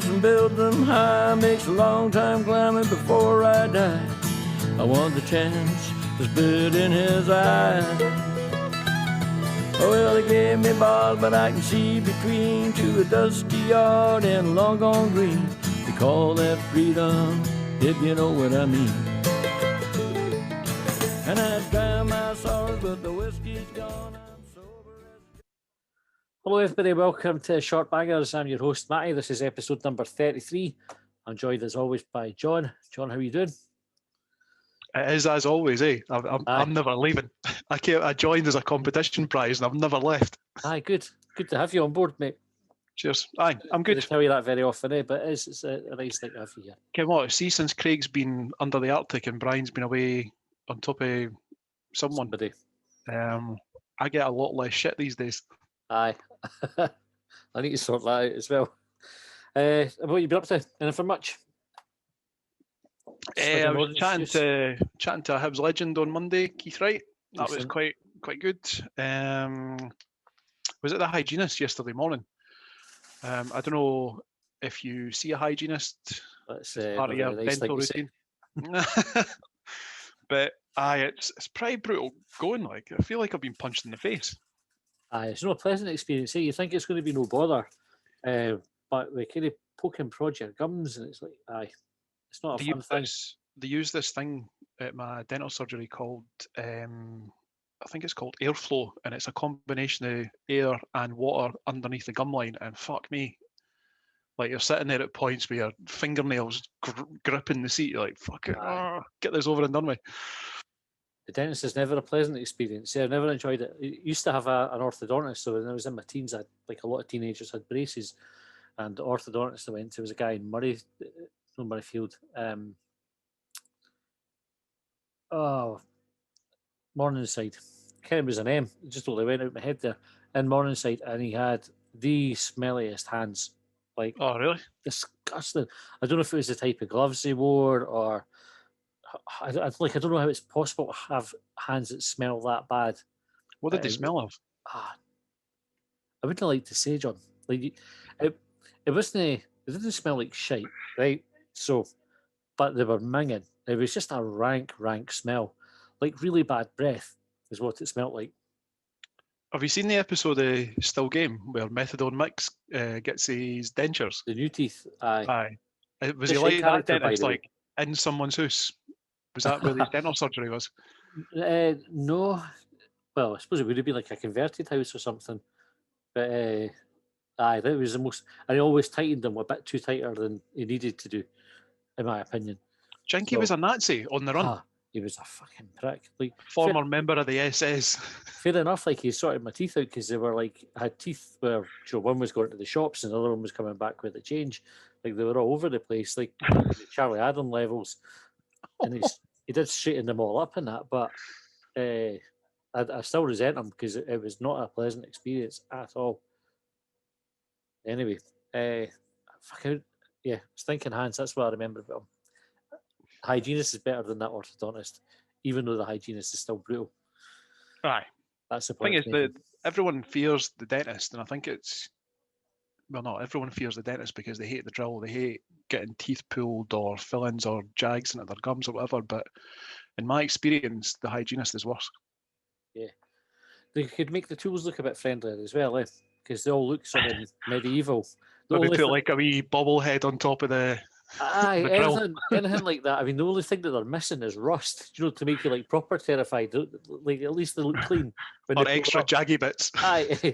hills and build them high. Makes a long time climbing before I die. I want the chance to spit in his eye. Well, they gave me bars, but I can see between to a dusty yard and a long gone green. They call that freedom, if you know what I mean. And I dry my sorrows, but the whiskey's gone. I'm sober as... Hello, everybody. Welcome to Shortbangers. I'm your host, Matty. This is episode number 33. I'm joined, as always, by John. John, how are you doing? It is, as always, eh? I'm never leaving. I joined as a competition prize and I've never left. Aye, good. Good to have you on board, mate. Cheers. Aye, I'm good. I tell you that very often, eh? But it's a nice thing to have you here. Come on, see, since Craig's been under the Arctic and Brian's been away on top of somebody, I get a lot less shit these days. Aye. I need to sort that out as well. What you been up to? Anything much? I was chatting to a Hibs legend on Monday, Keith Wright. That was quite good. Was it the hygienist yesterday morning? I don't know if you see a hygienist. That's part of your dental routine. But it's pretty brutal going. Like, I feel like I've been punched in the face. It's not a pleasant experience. You think it's going to be no bother, but they kind of poke and prod your gums, and it's like, it's not a fun thing. They use this thing at my dental surgery called, I think it's called airflow, and it's a combination of air and water underneath the gum line, and fuck me. Like, you're sitting there at points where your fingernails gripping the seat, you're like, fuck it, get this over and done with. The dentist is never a pleasant experience. Yeah, I've never enjoyed it. I used to have an orthodontist, so when I was in my teens, like a lot of teenagers had braces, and the orthodontist I went to was a guy in Murrayfield. Morningside. Ken was an M. Just totally went out my head there. In Morningside, and he had the smelliest hands. Like, oh, really? Disgusting. I don't know if it was the type of gloves he wore, or I don't know how it's possible to have hands that smell that bad. What did they smell of? I wouldn't like to say, John. Like, it wasn't. It didn't smell like shite, right? So, but they were minging. It was just a rank smell, like really bad breath, is what it smelled like. Have you seen the episode of Still Game where Methadone Mix gets his dentures? The new teeth. Aye. Was he like that dentist, like in someone's house? Was that where his dental surgery was? No. Well, I suppose it would have been like a converted house or something. But that was the most. And he always tightened them a bit too tighter than he needed to do, in my opinion. Do you think he was a Nazi on the run? He was a fucking prick. Like, former member of the SS. Fair enough, like, he sorted my teeth out because they were like, I had teeth where, one was going to the shops and the other one was coming back with the change. Like, they were all over the place, like Charlie Adam levels. And he did straighten them all up in that, but I still resent him because it was not a pleasant experience at all. Anyway, stinking hands, that's what I remember about him. Hygienist is better than that orthodontist, even though the hygienist is still brutal. Aye. That's the point. The thing is that everyone fears the dentist, and I think not everyone fears the dentist because they hate the drill, they hate getting teeth pulled or fill-ins or jags into their gums or whatever, but in my experience, the hygienist is worse. Yeah. They could make the tools look a bit friendlier as well, because they all look sort of medieval. They put like a wee bobblehead on top of the... anything like that. I mean, the only thing that they're missing is rust, to make you like proper terrified. Like, at least they look clean. Or extra jaggy bits. Aye,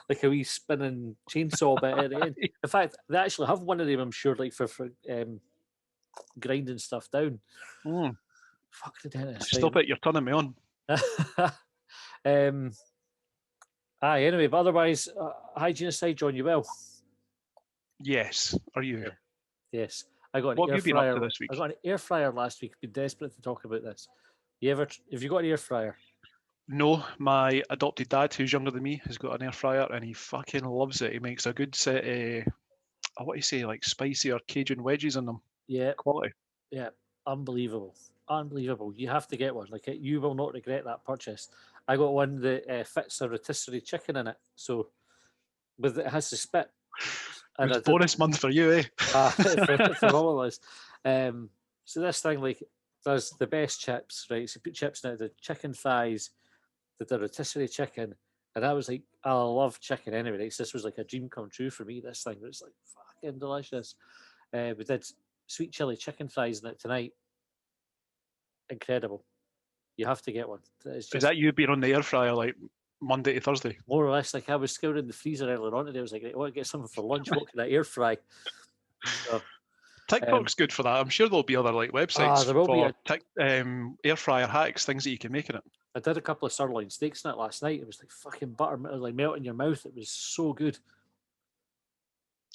like a wee spinning chainsaw bit at the end. In fact, they actually have one of them, I'm sure, like for grinding stuff down. Fuck the dentist. Stop it, you're turning me on. Anyway, but otherwise, hygienist side, John, you well? Yes. Are you? Yeah. Yes, I got an what air have you fryer. been up to this week? I got an air fryer last week. I've been desperate to talk about this. Have you got an air fryer? No, my adopted dad, who's younger than me, has got an air fryer and he fucking loves it. He makes a good set of, like spicy or Cajun wedges in them. Yeah. Quality. Yeah, unbelievable. You have to get one. Like, you will not regret that purchase. I got one that fits a rotisserie chicken in it. So, it has to spit. It was bonus month for you, eh? for all of us. So this thing like does the best chips, right? So put chips in it, the chicken thighs, the rotisserie chicken, and I was like, I love chicken anyway. Right? So this was like a dream come true for me. This thing was like fucking delicious. We did sweet chili chicken thighs in it tonight. Incredible. You have to get one. It's Is just that you being on the air fryer like Monday to Thursday? more or less like I was scouring the freezer earlier on today. I was like, I want to get something for lunch. What can I air fry? So, TikTok's good for that. I'm sure there'll be other like websites there will be for air fryer hacks, things that you can make in it. I did a couple of sirloin steaks in it last night. It was like fucking butter, it was like melting your mouth. It was so good.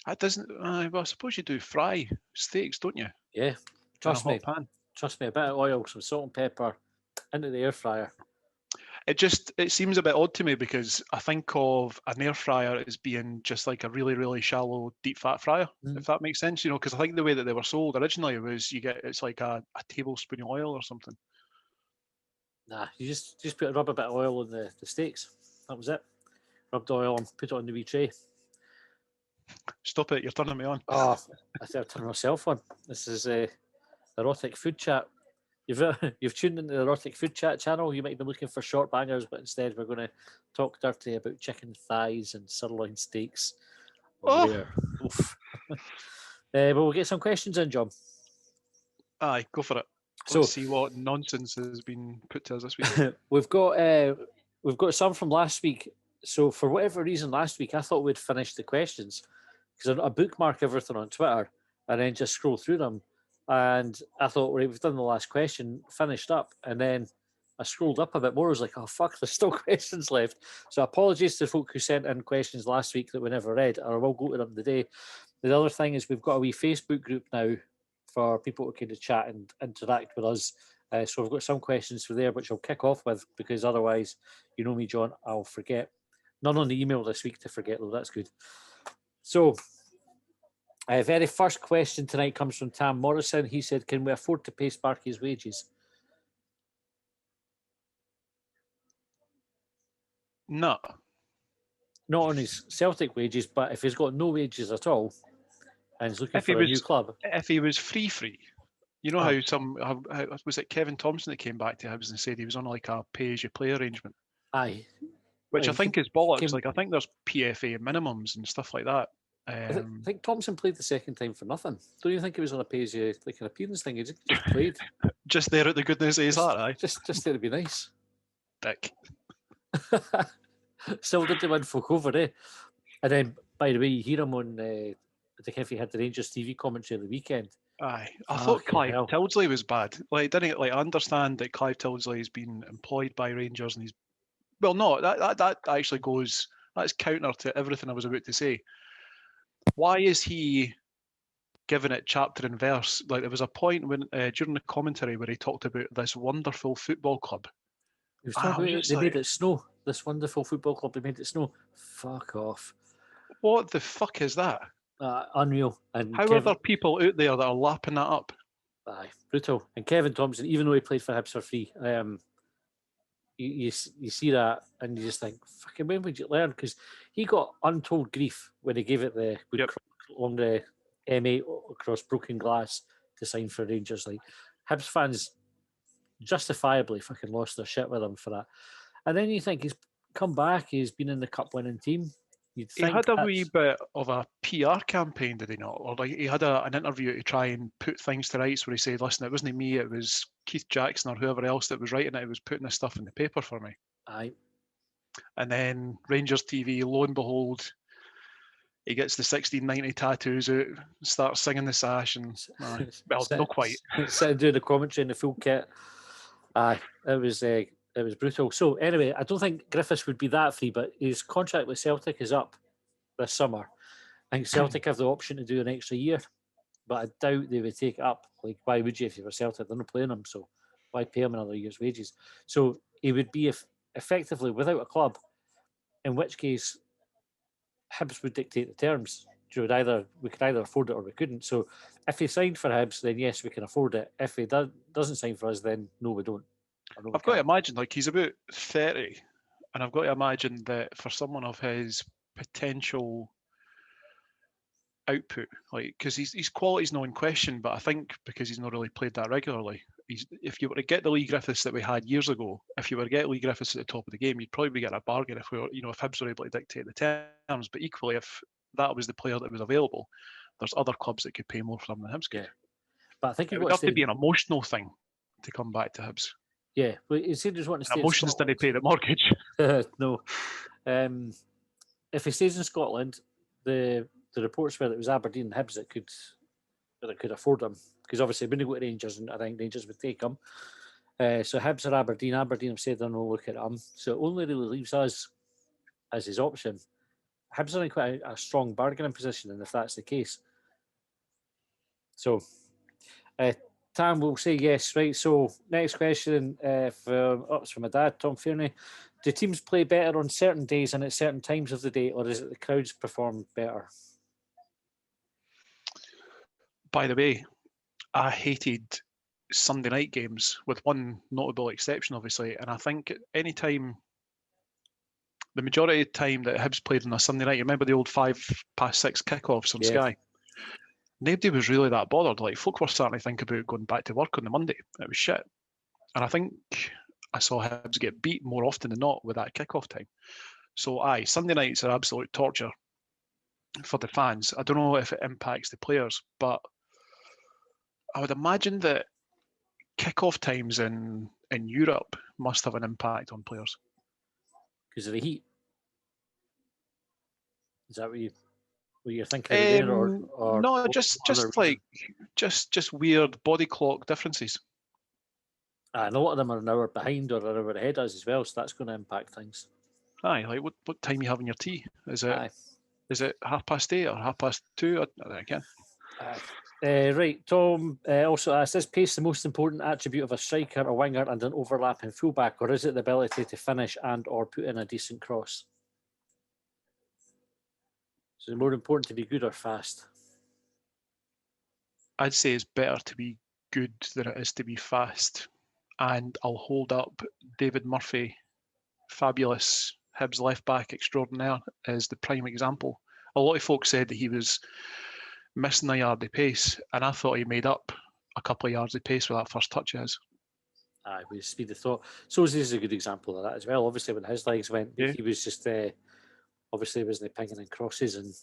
That doesn't. Well, I suppose you do fry steaks, don't you? Yeah, trust in a me. hot pan. Trust me. A bit of oil, some salt and pepper, into the air fryer. It seems a bit odd to me because I think of an air fryer as being just like a really, really shallow deep fat fryer, if that makes sense, because I think the way that they were sold originally was it's like a tablespoon of oil or something. Nah, you just rub a bit of oil on the steaks. That was it. Rubbed oil on, put it on the wee tray. Stop it, you're turning me on. Oh, I think I've turned myself on. This is erotic food chat. You've tuned into the erotic food chat channel. You might be looking for Shortbangers, but instead we're going to talk dirty about chicken thighs and sirloin steaks. Oh. But we'll get some questions in, John. Aye, go for it. Let's see what nonsense has been put to us this week. We've got some from last week. So for whatever reason, last week I thought we'd finish the questions because I bookmark everything on Twitter and then just scroll through them. And I thought, right, we've done the last question, finished up, and then I scrolled up a bit more. I was like, oh fuck, there's still questions left. So apologies to folk who sent in questions last week that we never read, or I will go to them today. The other thing is we've got a wee Facebook group now for people to kind of chat and interact with us. So we've got some questions for there, which I'll kick off with because otherwise, you know me, John, I'll forget. None on the email this week to forget, though. That's good. So, very first question tonight comes from Tam Morrison. He said, can we afford to pay Sparky's wages? No. Not on his Celtic wages, but if he's got no wages at all and he's looking for a new club. If he was free, you know how was it Kevin Thompson that came back to Hibs and said he was on like a pay-as-you-play arrangement? Aye. Which I think is bollocks. Like I think there's PFA minimums and stuff like that. I think Thompson played the second time for nothing. Don't you think he was on a pay-as-you like an appearance thing? He just played. Just there at the goodness of his heart, aye. Just there to be nice. Dick. Still did the win folk over, eh? And then, by the way, you hear him on, I think if he had the Rangers TV commentary on the weekend. Aye. I thought Clive Tildesley was bad. Like, didn't I understand that Clive Tildesley has been employed by Rangers and he's... Well, no, that actually goes... That's counter to everything I was about to say. Why is he giving it chapter and verse? Like, there was a point when during the commentary where he talked about this wonderful football club. He was talking about they made it snow. This wonderful football club, they made it snow. Fuck off. What the fuck is that? Unreal. And how are there people out there that are lapping that up? Aye, brutal. And Kevin Thompson, even though he played for Hibs for free, you see that and you just think, fucking when would you learn? Because he got untold grief when he gave it along the M8 across broken glass to sign for Rangers. Like Hibs fans justifiably fucking lost their shit with him for that. And then you think he's come back, he's been in the cup winning team. He had a wee bit of a PR campaign, did he not? Or like he had an interview to try and put things to rights where he said, listen, it wasn't me, it was Keith Jackson or whoever else that was writing it, was putting this stuff in the paper for me. Aye. And then Rangers TV, lo and behold, he gets the 1690 tattoos out, starts singing the sash, and well, not quite. Sitting doing the commentary in the full kit. Aye, it was brutal. So anyway, I don't think Griffiths would be that free, but his contract with Celtic is up this summer. I think Celtic have the option to do an extra year, but I doubt they would take it up. Like, why would you if you were Celtic? They're not playing him, so why pay him another year's wages? So he would be effectively without a club, in which case Hibs would dictate the terms. We could either afford it or we couldn't. So if he signed for Hibs, then yes, we can afford it. If he doesn't sign for us, then no, we don't. I've got to imagine, like, he's about 30, and I've got to imagine that for someone of his potential output, like, because his quality's not in question, but I think because he's not really played that regularly, if you were to get the Lee Griffiths that we had years ago, if you were to get Lee Griffiths at the top of the game, you'd probably be getting a bargain if if Hibs were able to dictate the terms. But equally, if that was the player that was available, there's other clubs that could pay more for him than Hibs could. Yeah. But I think it would have to be an emotional thing to come back to Hibs. Yeah, but he said he just want to stay. Emotions didn't pay the mortgage. No. If he stays in Scotland, the reports were that it was Aberdeen and Hibs that could afford him, because obviously when they go to Rangers, and I think Rangers would take him. So Hibs or Aberdeen. Aberdeen have said they're no look at him, so it only really leaves us as his option. Hibs are in quite a strong bargaining position, and if that's the case, so Tam will say yes, right? So next question it's from my dad, Tom Fearney. Do teams play better on certain days and at certain times of the day, or is it the crowds perform better? By the way, I hated Sunday night games, with one notable exception, obviously. And I think any time, the majority of the time that Hibs played on a Sunday night, you remember the old 6:05 kickoffs on Sky? Nobody was really that bothered. Like, folk were starting to think about going back to work on the Monday. It was shit. And I think I saw Hibs get beat more often than not with that kickoff time. So, Sunday nights are absolute torture for the fans. I don't know if it impacts the players, but I would imagine that kickoff times in Europe must have an impact on players. Because of the heat? Is that what you're thinking there, or no, just weird body clock differences. And a lot of them are an hour behind or an hour ahead us as well, so that's going to impact things. Like what time you having your tea? Is it 8:30 or 2:30? I can't. Right, Tom also asks, is pace the most important attribute of a striker, a winger and an overlapping fullback, or is it the ability to finish and or put in a decent cross? So it's more important to be good or fast? I'd say it's better to be good than it is to be fast. And I'll hold up David Murphy, fabulous Hibs left back extraordinaire, as the prime example. A lot of folks said that he was missing a yard of pace, and I thought he made up a couple of yards of pace with that first touch of his. With speed of thought. So this is a good example of that as well. Obviously, when his legs went, he was just obviously wasn't pinging in crosses and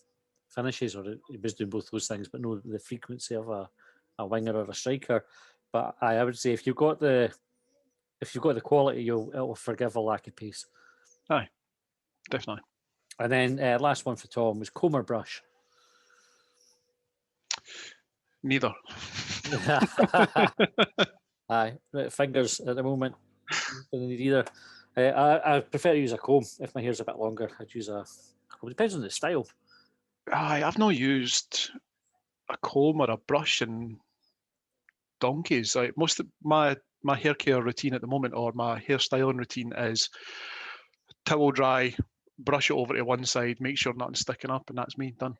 finishes, or he was doing both those things, but no the frequency of a winger or a striker. But I would say if you've got the quality, it'll forgive a lack of pace. Aye, definitely. And then last one for Tom was comb or brush. Neither. Aye, fingers at the moment. Don't need either. I prefer to use a comb if my hair's a bit longer. I'd use a comb. Depends on the style. Aye, I've not used a comb or a brush in donkeys. Like, most of my hair care routine at the moment, or my hairstyling routine, is towel dry, brush it over to one side, make sure nothing's sticking up, and that's me done.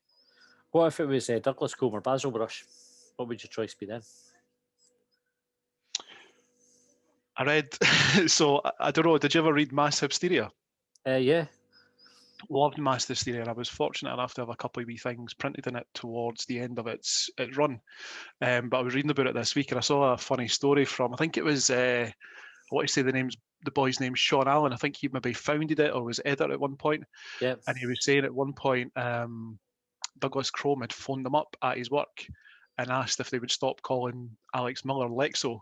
What if it was Douglas comb or Basil brush? What would your choice be then? I read, so I don't know, did you ever read Mass Hysteria? Yeah. Loved Mass Hysteria, and I was fortunate enough to have a couple of wee things printed in it towards the end of its run. But I was reading about it this week, and I saw a funny story from, I think it was, I want to say the boy's name's Sean Allen. I think he maybe founded it or was editor at one point. Yeah. And he was saying at one point, Douglas Crome had phoned them up at his work and asked if they would stop calling Alex Miller Lexo.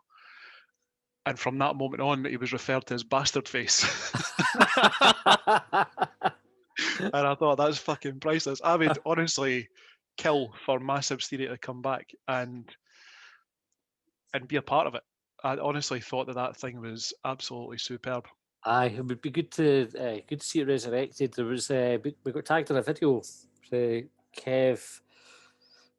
And from that moment on, he was referred to as Bastard Face. And I thought, that's fucking priceless. I would honestly kill for Mass Hysteria to come back and be a part of it. I honestly thought that thing was absolutely superb. Aye, it would be good to see it resurrected. There was we got tagged in a video. Kev,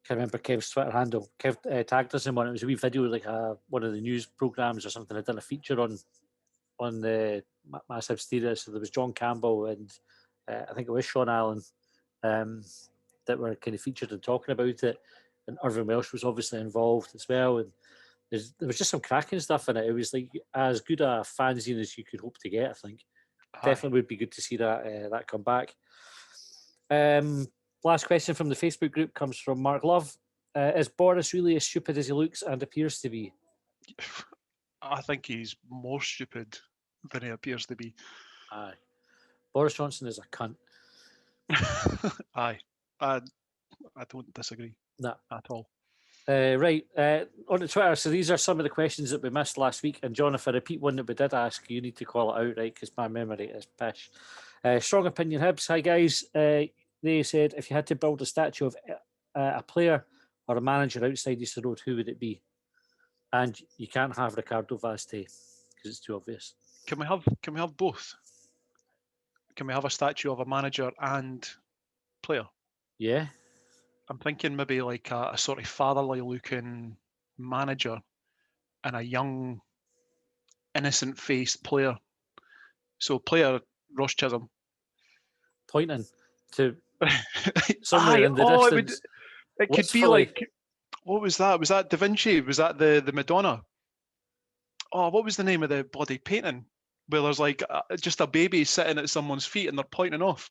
can't remember Kev's Twitter handle. Kev tagged us in one. It was a wee video, like one of the news programs or something. I'd done a feature on the Mass Hysteria. So there was John Campbell and I think it was Sean Allen that were kind of featured and talking about it. And Irvin Welsh was obviously involved as well. And there was just some cracking stuff in it. It was like as good a fanzine as you could hope to get, I think. Aye. Definitely would be good to see that come back. Last question from the Facebook group comes from Mark Love. Is Boris really as stupid as he looks and appears to be? I think he's more stupid than he appears to be. Aye. Boris Johnson is a cunt. Aye. I don't disagree Nah. at all. Right, on the Twitter, so these are some of the questions that we missed last week. And John, if I repeat one that we did ask, you need to call it out, right? Because my memory is pish. Strong Opinion Hibs. Hi, guys. They said, if you had to build a statue of a player or a manager outside Easter Road, who would it be? And you can't have Ricardo Vaz because it's too obvious. Can we have both? Can we have a statue of a manager and player? Yeah. I'm thinking maybe like a sort of fatherly looking manager and a young, innocent faced player. So player Ross Chisholm. Pointing to somewhere in the distance. It could be like, what was that? Was that Da Vinci? Was that the Madonna? Oh, what was the name of the bloody painting? Where there's like just a baby sitting at someone's feet and they're pointing off.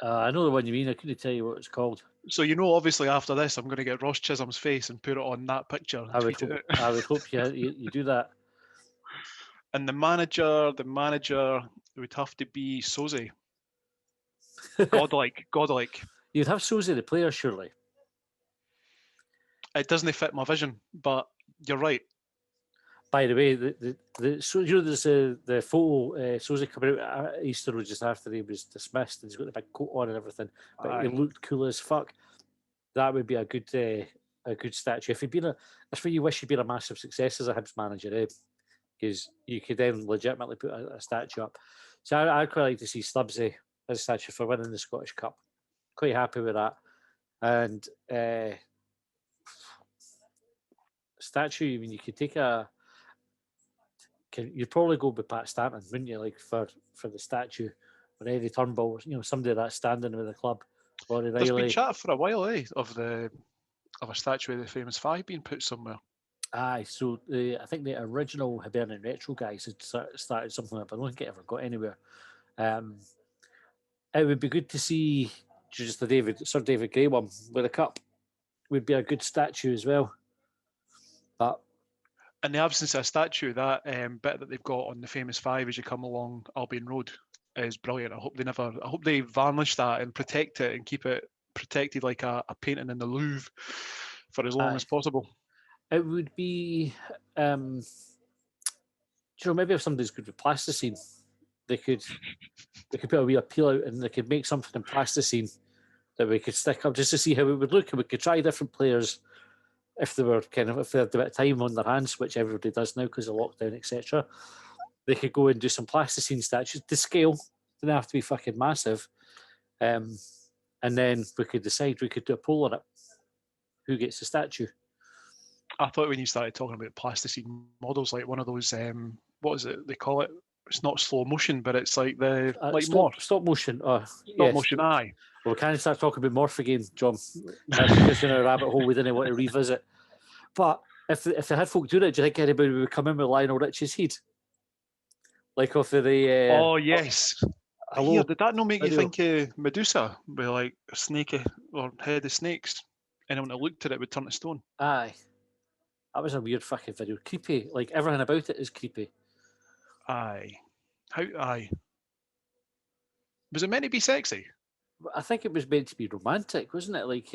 I know the one you mean. I couldn't tell you what it's called. So you know, obviously after this, I'm going to get Ross Chisholm's face and put it on that picture. And I would hope you do that. And the manager would have to be Soze. Godlike. You'd have Soze the player, surely. It doesn't fit my vision, but you're right. By the way, so you know there's the photo Soze coming out at Easter Road just after he was dismissed, and he's got the big coat on and everything, but he looked cool as fuck. That would be a good statue. If he'd been that's where you wish he'd been a massive success as a Hibs manager, because you could then legitimately put a statue up. So I'd quite like to see Stubbsy as a statue for winning the Scottish Cup. Quite happy with that. And statue, I mean, you could take you'd probably go with Pat Stanton, wouldn't you? Like for the statue, or Eddie Turnbull, somebody that's standing with the club. There's been chat for a while, of a statue of the famous five being put somewhere. Aye, so I think the original Hibernian Retro guys had started something like that, but I don't think it ever got anywhere. It would be good to see just the Sir David Gray one with a cup. Would be a good statue as well. But in the absence of a statue, that bit that they've got on the famous five as you come along Albion Road is brilliant. I hope they varnish that and protect it and keep it protected like a painting in the Louvre for as long as possible. It would be, maybe if somebody's good with plasticine, they could put a wee appeal out and they could make something in plasticine that we could stick up just to see how it would look, and we could try different players if they had a bit of time on their hands, which everybody does now because of lockdown, etc. They could go and do some plasticine statues to scale. They don't have to be fucking massive. And then we could decide, we could do a poll on it. Who gets the statue? I thought when you started talking about plasticine models, like one of those, what is it they call it? It's not slow motion, but it's like the stop motion. Stop motion, aye. Well, we can't start talking about morph again, John. That's just in a rabbit hole we didn't want to revisit. But if they had folk do it, do you think anybody would come in with Lionel Richie's head? Like off of the... oh, yes. Hello. Here, did that not make you think of Medusa with like a snake or head of snakes? Anyone that looked at it would turn to stone. Aye. That was a weird fucking video. Creepy. Like, everything about it is creepy. Aye. Aye. Was it meant to be sexy? I think it was meant to be romantic, wasn't it? Like,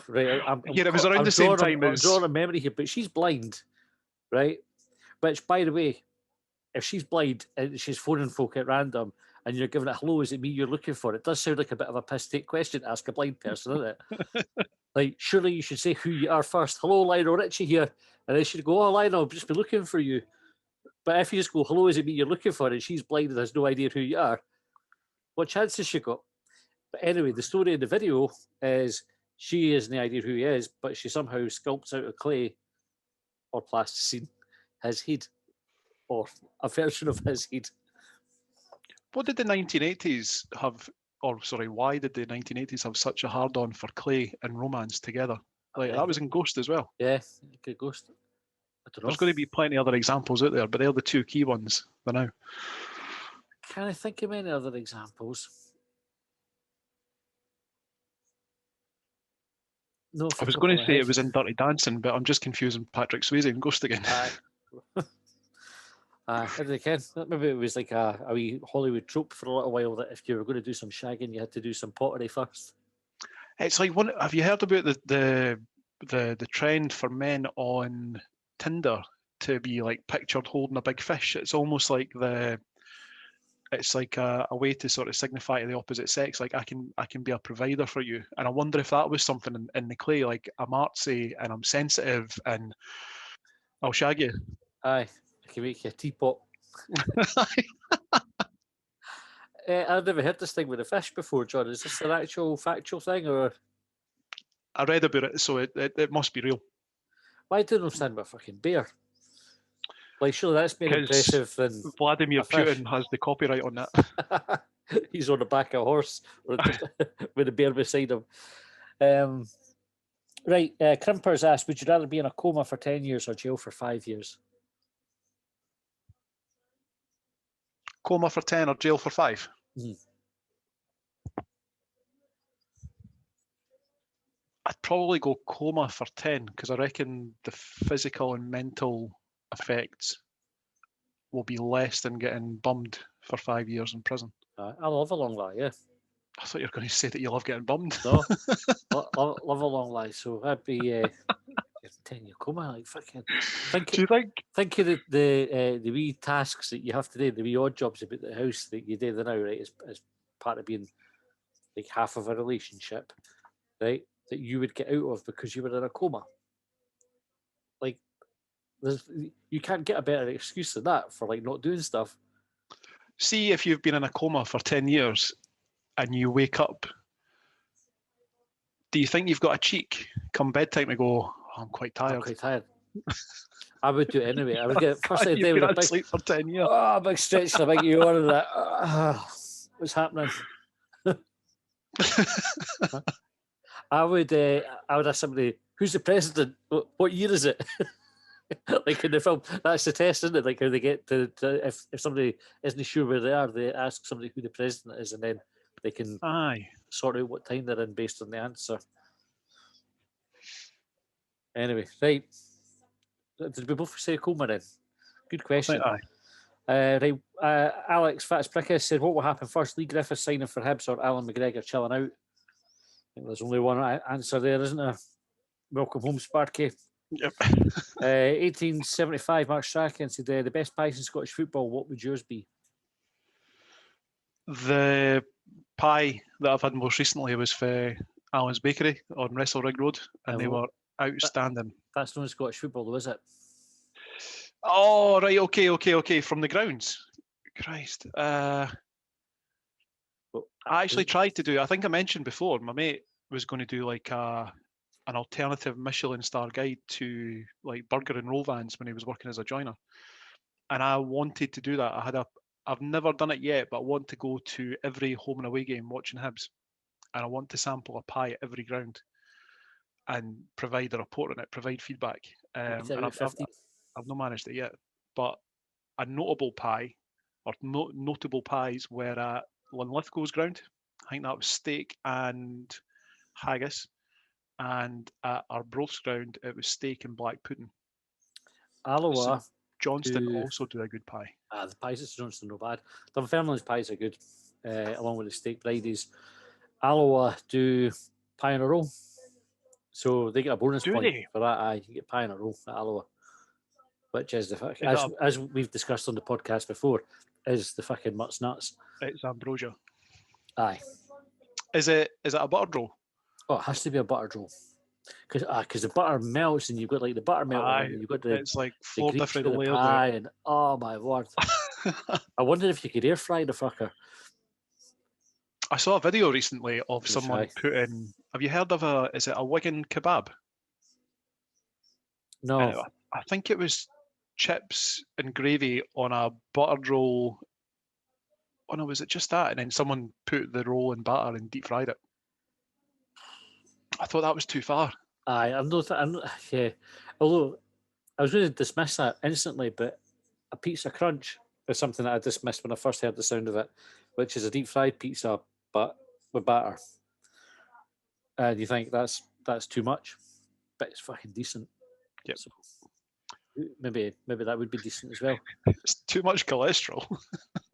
right. It was around the same time as... I'm drawing a memory here, but she's blind, right? Which, by the way, if she's blind and she's phoning folk at random and you're giving it, hello, is it me you're looking for? It does sound like a bit of a piss-take question to ask a blind person, doesn't it? Like, surely you should say who you are first. Hello, Lionel Richie here. And then she'd go, oh, Lionel, I've just been looking for you. But if you just go, hello, is it me you're looking for? And she's blind and has no idea who you are, what chance has she got? But anyway, the story in the video is she has no idea who he is, but she somehow sculpts out of clay or plasticine his head, or a version of his head. What did the 1980s have, why did the 1980s have such a hard-on for clay and romance together? Like, that was in Ghost as well. Yeah, good Ghost. I don't know. There's going to be plenty of other examples out there, but they're the two key ones for now. Can I think of any other examples? No, I for was top going of to my say head. it was in Dirty Dancing, but I'm just confusing Patrick Swayze and Ghost again. Aye. Again, maybe it was like a wee Hollywood trope for a little while that if you were going to do some shagging, you had to do some pottery first. It's like one. Have you heard about the trend for men on Tinder to be like pictured holding a big fish? It's almost like it's like a way to sort of signify to the opposite sex, like I can be a provider for you. And I wonder if that was something in the clay, like I'm artsy and I'm sensitive and I'll shag you. Aye, I can make you a teapot. I've never heard this thing with a fish before, John. Is this an actual factual thing, or I read about it, so it must be real. why do they stand with a fucking bear? Like, surely that's more Because impressive than Vladimir a fish. Putin has the copyright on that. He's on the back of a horse with a bear beside him. Right, Crimpers asked, would you rather be in a coma for 10 years or jail for 5 years? Coma for 10 or jail for 5? I'd probably go coma for 10 because I reckon the physical and mental effects will be less than getting bummed for 5 years in prison. I love a long lie, yeah. I thought you were going to say that you love getting bummed. No, love a long lie. So that'd be 10 year coma. Like fucking. Do you think? Think of the wee tasks that you have to do, the wee odd jobs about the house that you do now, right? As part of being like half of a relationship, right? That you would get out of because you were in a coma. Like, you can't get a better excuse than that for like not doing stuff. See if you've been in a coma for 10 years and you wake up, do you think you've got a cheek come bedtime to go, oh, I'm quite tired? I'm quite tired. I would do it anyway. I would get first thing You've with been a big asleep for 10 years. Oh, big stretch, a big yawn and that. What's happening? I would ask somebody, who's the president? What year is it? Like in the film, that's the test, isn't it? Like how they get to if somebody isn't sure where they are, they ask somebody who the president is, and then they can sort out what time they're in based on the answer. Anyway, right. Did we both say coma then? Good question. Right, Alex Fitzpricker said, what will happen first? Lee Griffiths signing for Hibs or Alan McGregor chilling out? I think there's only one answer there, isn't there? Welcome home, Sparky. Yep. 1875, Mark Strachan said, the best pies in Scottish football, what would yours be? The pie that I've had most recently was for Alan's Bakery on Wrestle Rig Road, and they were outstanding. That's not Scottish football, though, is it? Oh, right, okay. From the grounds. Christ. I actually tried to do, I think I mentioned before, my mate was going to do like an alternative Michelin star guide to like burger and roll vans when he was working as a joiner. And I wanted to do that. I've never done it yet, but I want to go to every home and away game watching Hibs. And I want to sample a pie at every ground and provide a report on it, provide feedback. And I've not managed it yet. But a notable pie, or notable pies, were at Linlithgow's ground. I think that was steak and haggis. And at our Broth's ground, it was steak and black pudding. Alloa. Johnston also do a good pie. The pies at Johnston are no bad. Dunfermline's pies are good, along with the steak Fridays. Alloa do pie in a roll. So they get a bonus point for that. You get pie in a roll at Alloa. Which is the fucking, as we've discussed on the podcast before, is the fucking mutt's nuts. It's ambrosia. Aye. Is it a buttered roll? Oh, it has to be a buttered roll. Because the butter melts and you've got like the buttermilk and you've got the it's like 4 different layers pie and oh my word. I wonder if you could air fry the fucker. I saw a video recently of someone putting, have you heard of is it a Wigan kebab? No. I think it was chips and gravy on a buttered roll. Oh no, was it just that? And then someone put the roll in batter and deep fried it. I thought that was too far. I'm not. Yeah. Although I was going to dismiss that instantly, but a pizza crunch is something that I dismissed when I first heard the sound of it, which is a deep fried pizza but with batter. And you think that's that's too much, but it's fucking decent. Yep. So maybe that would be decent as well. It's too much cholesterol.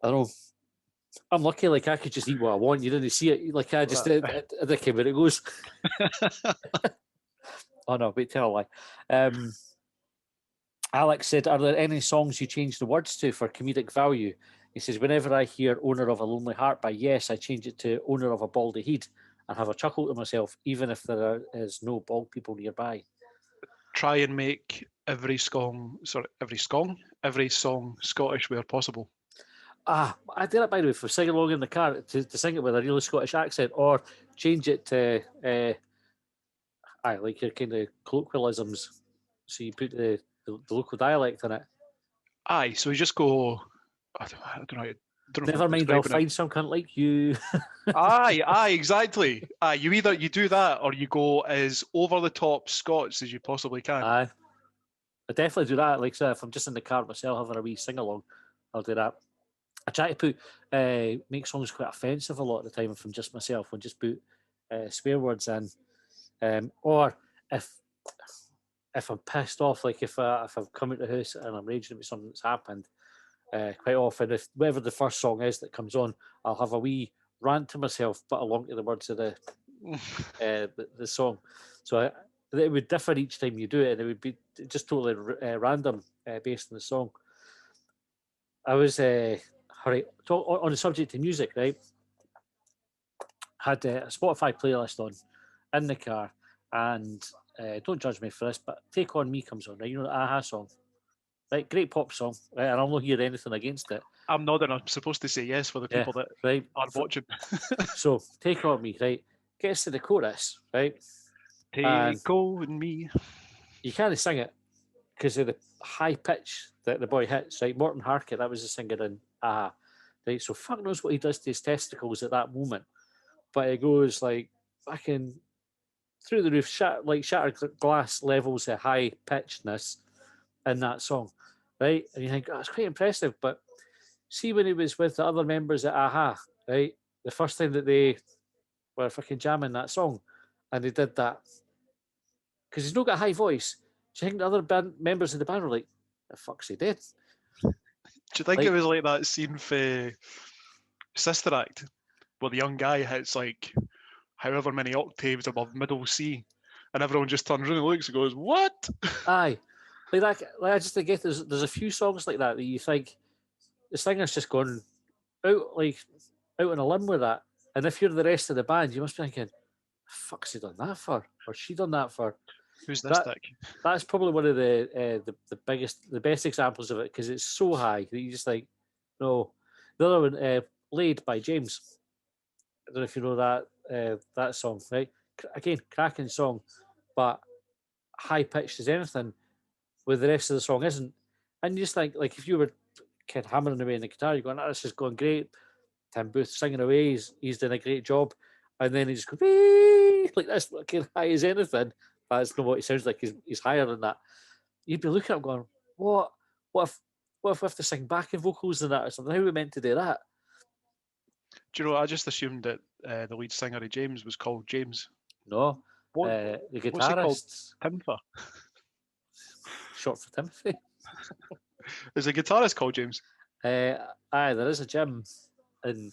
I know. I'm lucky, like I could just eat what I want. You didn't see it. Like I just did. I think where it goes. Oh no, wait, tell a lie. Alex said, "Are there any songs you change the words to for comedic value?" He says, "Whenever I hear "Owner of a Lonely Heart" by Yes, I change it to "Owner of a Baldy Head" and have a chuckle to myself, even if is no bald people nearby. Try and make every song Scottish where possible. I did it, by the way, for singing along in the car, to sing it with a really Scottish accent, or change it to, like your kind of colloquialisms. So you put the local dialect in it. Aye, so you just go. I don't know. Never mind, I'll find some cunt like you. Aye, exactly. Aye, you do that or you go as over the top Scots as you possibly can. Aye, I definitely do that. Like, so if I'm just in the car myself having a wee sing along, I'll do that. I try to put make songs quite offensive a lot of the time if I'm just myself, and just put swear words in, or if I'm pissed off, like if I've come into the house and I'm raging about something that's happened, quite often, if whatever the first song is that comes on, I'll have a wee rant to myself, but along to the words of the song. So it would differ each time you do it, and it would be just totally random based on the song. I was on the subject of music, right? Had a Spotify playlist on in the car, and don't judge me for this, but "Take On Me" comes on, right? You know the Aha song, right? Great pop song, right? And I'll not hear anything against it. I'm nodding. I'm supposed to say yes for the people that right are watching. So "Take On Me," right? Gets to the chorus, right? Take on me. You can't sing it because of the high pitch that the boy hits, right? Morton Harkett, that was the singer in Aha, right? So fuck knows what he does to his testicles at that moment, but it goes like fucking through the roof, shattered glass levels of high pitchedness in that song, right? And you think, oh, it's quite impressive, but see when he was with the other members at Aha, right? The first time that they were fucking jamming that song, and they did that because he's not got a high voice. Do you think the other members of the band were like, "The fuck's he did"? Do you think it was like that scene for Sister Act, where the young guy hits like however many octaves above middle C, and everyone just turns around and looks and goes, "What?" Aye, like that. Like I just think there's a few songs like that you think the singer's just gone out on a limb with that, and if you're the rest of the band, you must be thinking, "Fuck's he done that for?" or "She done that for?" Who's this dick? That's probably one of the best examples of it because it's so high that you just like, no. The other one, "Laid" by James. I don't know if you know that song, right? Again, cracking song, but high pitched as anything, where the rest of the song isn't. And you just think, like, if you were kind of hammering away on the guitar, you're going, "Oh, this is going great." Tim Booth singing away, he's doing a great job. And then he just goes, like that's fucking high as anything. That's not what he sounds like. He's higher than that. You'd be looking at him going, what? What if we have to sing backing vocals and that or something? How are we meant to do that? Do you know? I just assumed that the lead singer of James was called James. No. The guitarist. What's he called? Timothy. Short for Timothy. Is the guitarist called James? There is a Jim in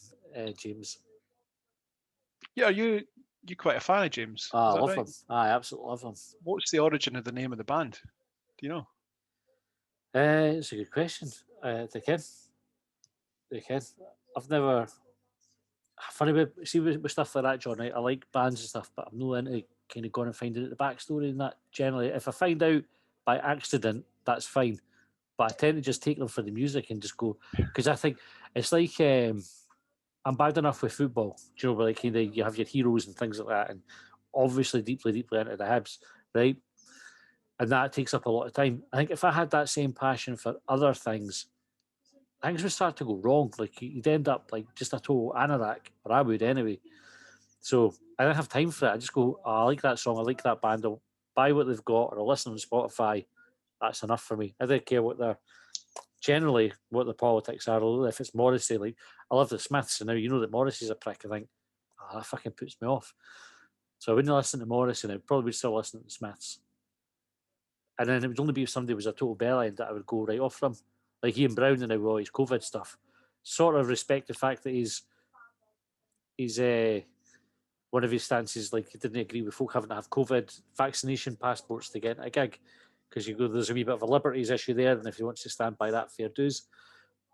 James. Yeah, are you quite a fan of James? I love him. I absolutely love him. What's the origin of the name of the band? Do you know? It's a good question. They can. I've never. Funny with stuff like that, John. I like bands and stuff, but I'm not into kind of going and finding out the backstory and that. Generally, if I find out by accident, that's fine. But I tend to just take them for the music and just go because I think it's like I'm bad enough with football. Do you know, where like you have your heroes and things like that, and obviously deeply into the Hibs, right? And that takes up a lot of time. I think if I had that same passion for other things, things would start to go wrong. Like you'd end up like just a total anorak, or I would anyway. So I don't have time for it. I just go, oh, I like that song, I like that band. I'll buy what they've got, or I'll listen on Spotify. That's enough for me. I don't care what the politics are. If it's Morrissey, like I love the Smiths, and now you know that Morrissey's a prick. I think, that fucking puts me off. So I wouldn't listen to Morrison. I'd probably still listen to the Smiths. And then it would only be if somebody was a total bellend that I would go right off from. Like Ian Brown and all his COVID stuff. Sort of respect the fact that he's one of his stances, like he didn't agree with folk having to have COVID vaccination passports to get a gig. Because you go, there's a wee bit of a liberties issue there, and if he wants to stand by that, fair dues.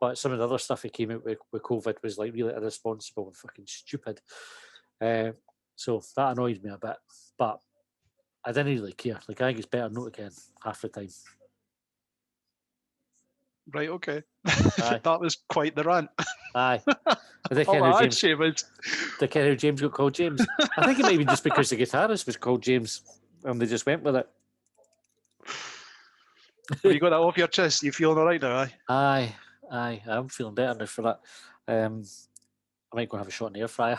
But some of the other stuff he came out with COVID was like really irresponsible and fucking stupid. So that annoyed me a bit. But I didn't really care. Like, I think it's better not again half the time. Right, okay. That was quite the rant. Aye. The kind of James got called James. I think it might be just because the guitarist was called James and they just went with it. Well, you got that off your chest. You feeling all right now, aye? Aye. I'm feeling better now for that. I might go and have a shot in the air fryer.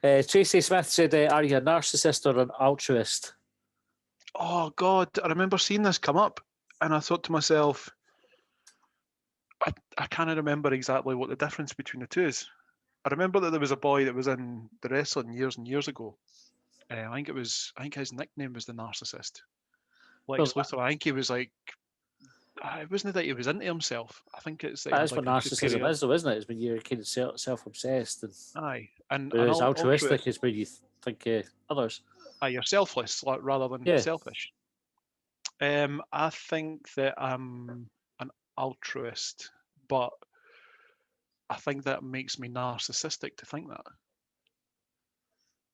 Tracy Smith said, are you a narcissist or an altruist? Oh, God. I remember seeing this come up and I thought to myself, I can't remember exactly what the difference between the two is. I remember that there was a boy that was in the wrestling years and years ago. I think his nickname was the Narcissist. Lex Luthor. I think he was like, it wasn't that he was into himself. I think it's that's like what narcissism is, though, isn't it? It's when you're kind of self-obsessed. And whereas altruistic is when you think others. You're selfless rather than selfish. I think that I'm an altruist, but I think that makes me narcissistic to think that.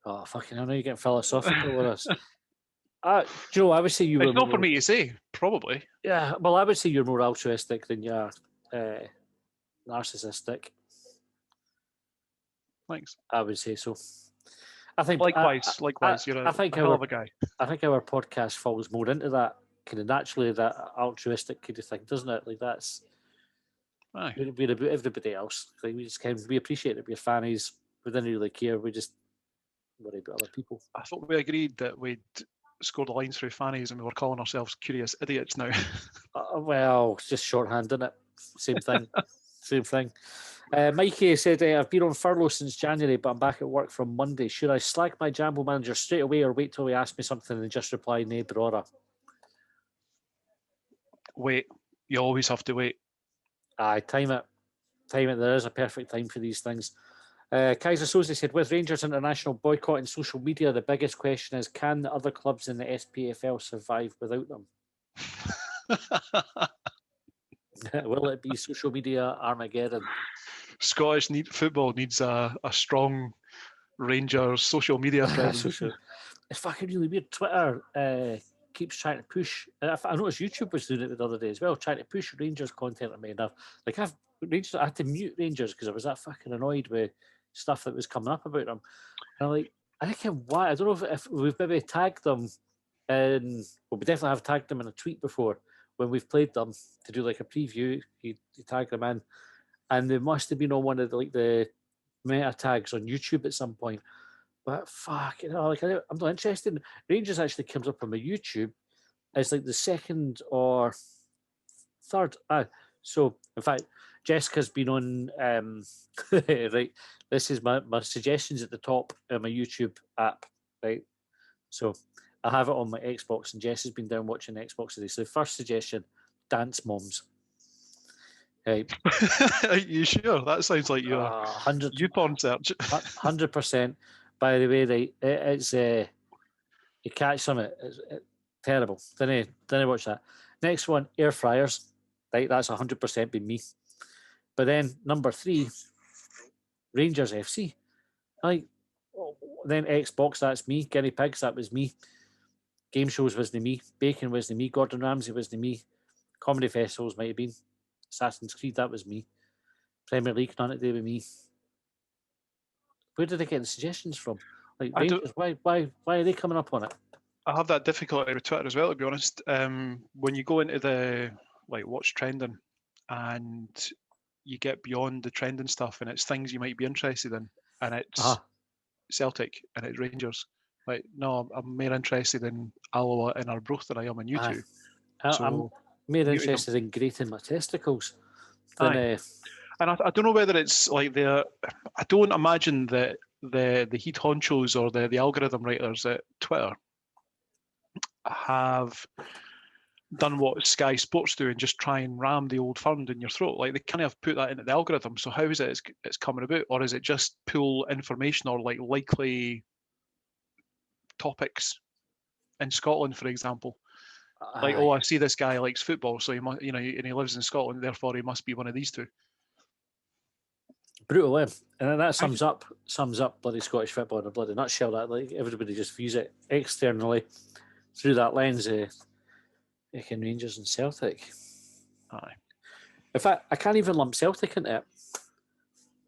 Oh, fucking hell, now you're getting philosophical with us. Joe, I would say you were... It's not for me to say, probably. Yeah, well, I would say you're more altruistic than you're narcissistic. Thanks. I would say so. I think likewise, you're a hell of a guy. I think our podcast falls more into that kind of naturally, that altruistic kind of thing, doesn't it? Like that's we're about everybody else. Like we just we appreciate that we're fannies. We didn't really care. We just worry about other people. I thought we agreed that we'd scored the lines through fannies and we were calling ourselves curious idiots now. Well, it's just shorthand, isn't it? Same thing. Same thing. Mikey said, I've been on furlough since January, but I'm back at work from Monday. Should I slag my Jambo manager straight away or wait till he asks me something and just reply, nay, brora? Wait. You always have to wait. Aye, time it. There is a perfect time for these things. Kaiser Soze said, with Rangers International boycotting social media, the biggest question is, can the other clubs in the SPFL survive without them? Will it be social media Armageddon? Scottish football needs a strong Rangers social media presence. It's fucking really weird. Twitter keeps trying to push. I noticed YouTube was doing it the other day as well, trying to push Rangers content on me enough. Like I had to mute Rangers because I was that fucking annoyed with stuff that was coming up about them. And I'm like, I think why. I don't know if we've maybe tagged them in. Well, we definitely have tagged them in a tweet before when we've played them to do like a preview. You tag them in, and they must have been on one of the meta tags on YouTube at some point. But fuck, like I'm not interested. Rangers actually comes up on my YouTube as like the second or third. So in fact, Jessica's been on. Right, this is my suggestions at the top of my YouTube app. Right, so I have it on my Xbox, and Jess has been down watching Xbox today. So the first suggestion: dance moms. Right. Are you sure? That sounds like your YouPorn search. 100%. By the way, right, it's you catch some of it. It's terrible. Didn't watch that. Next one, air fryers. Right, that's 100% been me. But then number 3, Rangers FC. Like, then Xbox, that's me. Guinea pigs, that was me. Game shows wasn't me. Bacon wasn't me. Gordon Ramsay wasn't me. Comedy festivals might have been. Assassin's Creed, that was me. Premier League, none of it with me. Where did they get the suggestions from? Like Rangers, why are they coming up on it? I have that difficulty with Twitter as well, to be honest. When you go into the what's trending, and you get beyond the trending stuff, and it's things you might be interested in, and it's Celtic and it's Rangers. Like, no, I'm more interested in Alloa and Arbroath than I am on YouTube. I'm more interested in grating my testicles than. And I don't know whether it's like I don't imagine that the heat honchos or the algorithm writers at Twitter have done what Sky Sports do and just try and ram the old firm down your throat. Like, they kind of put that into the algorithm. So how is it it's coming about? Or is it just pull information or like likely topics in Scotland, for example? Like, oh, I see this guy likes football, so he must, and he lives in Scotland, therefore he must be one of these two. Brutal, and that sums up bloody Scottish football in a bloody nutshell. That, like, everybody just views it externally through that lens. In Rangers and Celtic. Aye. In fact, I can't even lump Celtic into it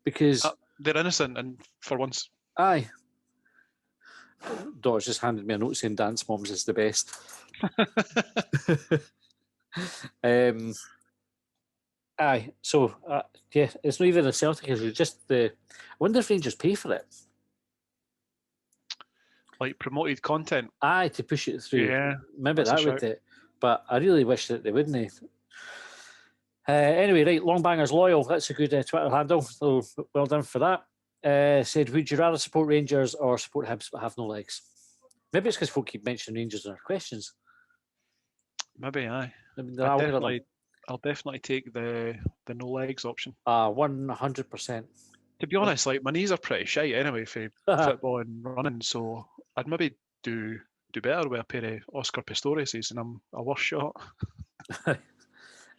because they're innocent, and for once. Aye. Daughter's just handed me a note saying Dance Moms is the best. Aye. So, yeah, it's not even a Celtic issue, just I wonder if Rangers pay for it. Like promoted content? Aye, to push it through. Yeah. Maybe that would it. But I really wish that they wouldn't. Anyway, right, Longbangers Loyal, that's a good Twitter handle, so well done for that. Said, would you rather support Rangers or support Hibs but have no legs? Maybe it's because folk keep mentioning Rangers in our questions. Maybe, aye. I mean, I'll definitely take the no legs option. 100%. To be honest, like, my knees are pretty shite anyway for football and running, so I'd maybe do better with a pair of Oscar Pistoriuses, and I'm a worse shot.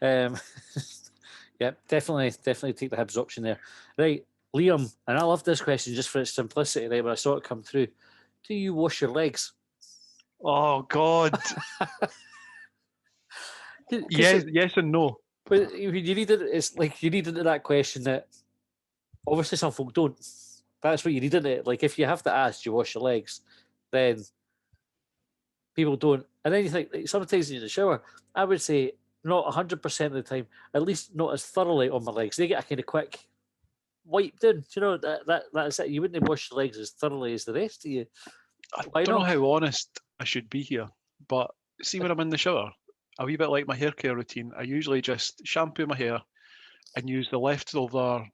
Yeah, definitely take the Hibs option there. Right, Liam, and I love this question just for its simplicity, right, when I saw it come through. Do you wash your legs? Oh, God. Yes and no. But you read it, it's like you read into that question that obviously some folk don't. That's what you read into it. Like, if you have to ask, do you wash your legs? Then people don't. And then you think, like, sometimes in the shower, I would say not 100% of the time, at least not as thoroughly on my legs. They get a kind of quick wipe down. You know, that's it. You wouldn't wash your legs as thoroughly as the rest of you. I don't know how honest I should be here, but see, when I'm in the shower, a wee bit like my hair care routine, I usually just shampoo my hair and use the leftover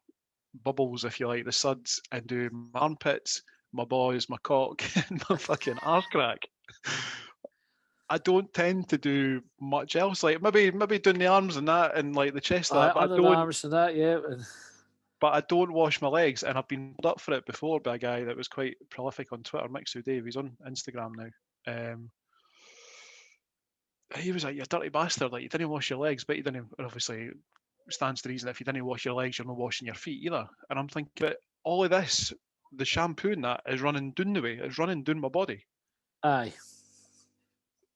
bubbles, if you like, the suds, and do my armpits, my balls, my cock, and my fucking arse crack. I don't tend to do much else. Like, maybe doing the arms and that, and like the chest, that. But I don't. The arms and that, yeah. But I don't wash my legs, and I've been pulled up for it before by a guy that was quite prolific on Twitter, Mixu Dave. He's on Instagram now. He was like, "You dirty bastard! Like, you didn't wash your legs, but you didn't." Obviously, stands to reason if you didn't wash your legs, you're not washing your feet either. And I'm thinking, but all of this, the shampoo and that, is running down the way. It's running down my body. Aye.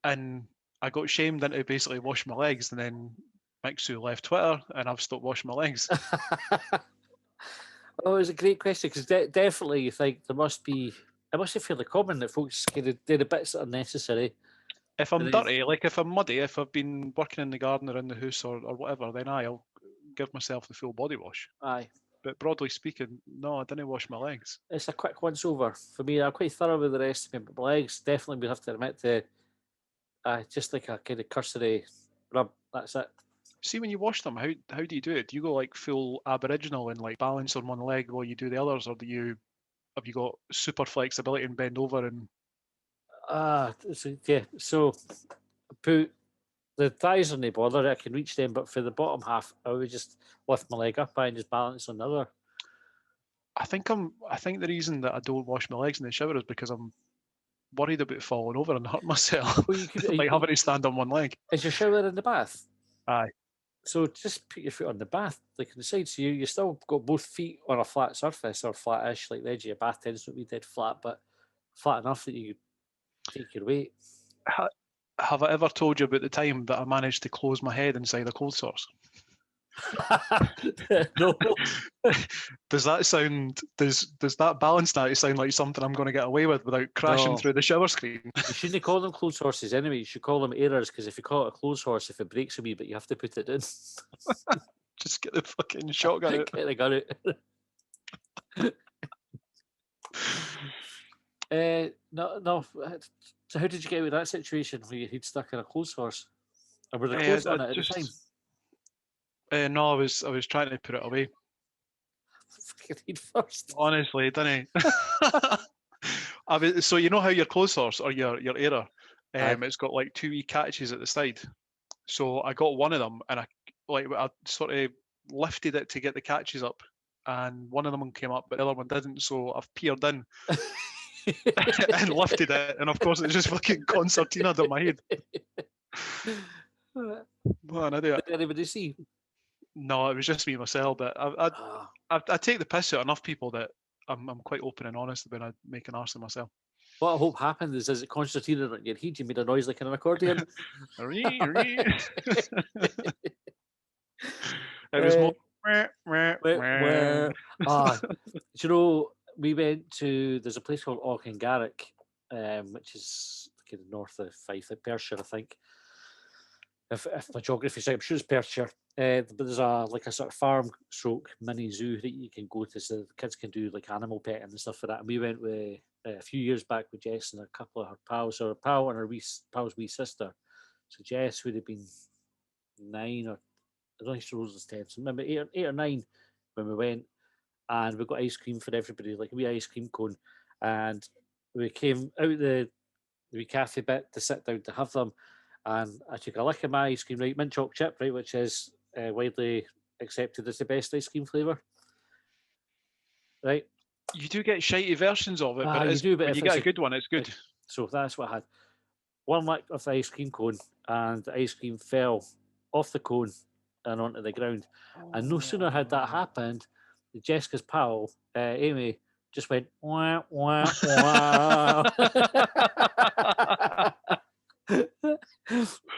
And I got shamed into basically washing my legs, and then Mixu left Twitter, and I've stopped washing my legs. Oh, it's a great question, because definitely you think it must be fairly common that folks do the bits that are necessary. If I'm dirty, like if I'm muddy, if I've been working in the garden or in the house or whatever, then I'll give myself the full body wash. Aye. But broadly speaking, no, I didn't wash my legs. It's a quick once over. For me, I'm quite thorough with the rest of me, but my legs definitely would have to admit to just like a kind of cursory rub. That's it. See, when you wash them, how do you do it? Do you go like full Aboriginal and like balance on one leg while you do the others, or have you got super flexibility and bend over and? Yeah. So put the thighs on the bother. I can reach them, but for the bottom half, I would just lift my leg up and just balance on the other. I think the reason that I don't wash my legs in the shower is because I'm worried about falling over and hurt myself. Well, having to stand on one leg. Is your shower in the bath? Aye. So just put your foot on the bath, like on the side. So you still got both feet on a flat surface or flat-ish, like the edge of your bath tends to be dead flat, but flat enough that you take your weight. Have I ever told you about the time that I managed to close my head inside a cold source? No. Does that balance that to sound like something I'm going to get away with without crashing through the shower screen? You shouldn't call them clothes horses anyway. You should call them errors, because if you call it a clothes horse, if it breaks a wee bit, you have to put it in. Just get the fucking shotgun out. Get the gun out. No. So how did you get out of that situation where you'd stuck in a clothes horse? Or were the clothes on it at the time? No, I was trying to put it away. Fucking read first. Honestly, didn't I? I mean, so you know how your clothes horse or your error, Aye. it's got like two wee catches at the side. So I got one of them, and I sort of lifted it to get the catches up, and one of them came up, but the other one didn't. So I've peered in and lifted it, and of course it's just fucking concertina on my head. What an idiot! Did anybody see? No, it was just me myself. But I take the piss out of enough people that I'm quite open and honest when I make an arse of myself. What I hope happened is, as it concertina on your head, you made a noise like an accordion. It was more. Do you know, we went to, there's a place called Auchengarrick, which is kind of north of Fife, like Perthshire, I think. If my geography's right, I'm sure it's Perthshire. But there's a sort of farm stroke mini zoo that you can go to, so the kids can do like animal petting and stuff like that. And we went with a few years back with Jess and a couple of her pals, or a pal and her pal's wee sister. So Jess would have been 9, or I don't think she was 10, so maybe 8 or 9 when we went, and we got ice cream for everybody, like a wee ice cream cone, and we came out the wee cafe bit to sit down to have them, and I took a lick of my ice cream, right, mint chocolate chip, right, which is widely accepted as the best ice cream flavour, right? You do get shitey versions of it, but You do, but when if you it's get a good one, it's good. So that's what I had. One lick of the ice cream cone, and the ice cream fell off the cone and onto the ground. And no sooner had that happened, Jessica's pal, Amy, just went, wah, wah, wah.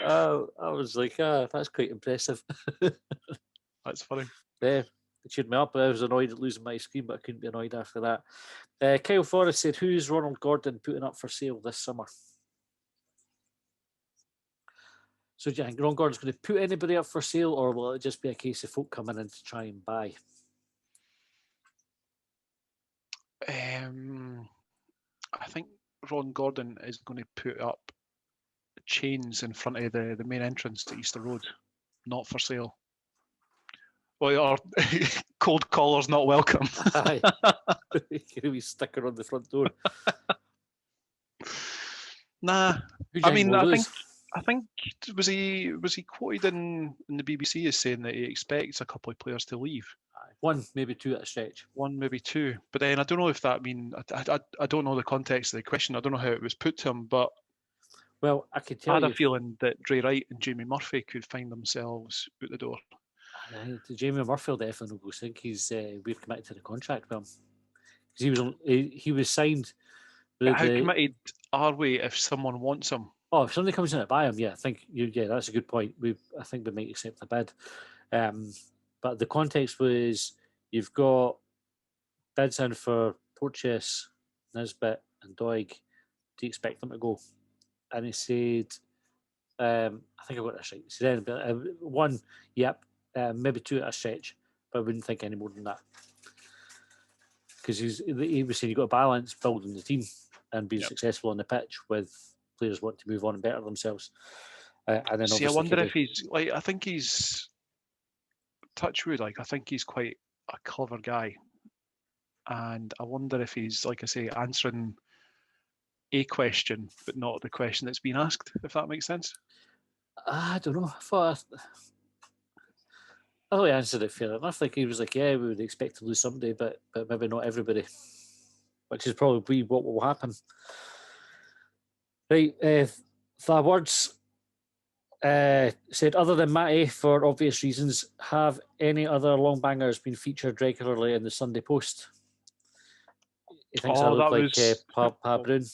I was like, that's quite impressive. That's funny. Yeah, it cheered me up. I was annoyed at losing my ice cream, but I couldn't be annoyed after that. Kyle Forrest said, who's Ronald Gordon putting up for sale this summer? So do you think Ron Gordon's going to put anybody up for sale, or will it just be a case of folk coming in to try and buy? I think Ron Gordon is going to put up chains in front of the main entrance to Easter Road, not for sale. Well, or cold callers not welcome. Aye. A wee sticker on the front door. Nah, I mean, I think was he quoted in the BBC as saying that he expects a couple of players to leave. One, maybe two at a stretch. One, maybe two. But then I don't know if that I don't know the context of the question. I don't know how it was put to him, but well, I could tell I had a feeling that Dre Wright and Jamie Murphy could find themselves out the door. Jamie Murphy will definitely go. I think we've committed to the contract with him. Because he was signed. How committed are we if someone wants him? Oh, if somebody comes in to buy him, yeah, I think that's a good point. I think we might accept the bid. But the context was you've got bids in for Porteous, Nisbet, and Doig. Do you expect them to go? And he said, I think I got this right. He said, one, yep, maybe two at a stretch, but I wouldn't think any more than that. Because he was saying you've got to balance building the team and being successful on the pitch with players want to move on and better themselves. And then see, I wonder if he's like, I think he's touchwood. Like, I think he's quite a clever guy, and I wonder if he's, like I say, answering a question, but not the question that's been asked. If that makes sense. I don't know. I thought he answered it fair enough. Like he was like, "Yeah, we would expect to lose somebody, but maybe not everybody," which is probably what will happen. Right, the words said, other than Matty, for obvious reasons, have any other longbangers been featured regularly in the Sunday Post? He thinks I look like Pa Broon.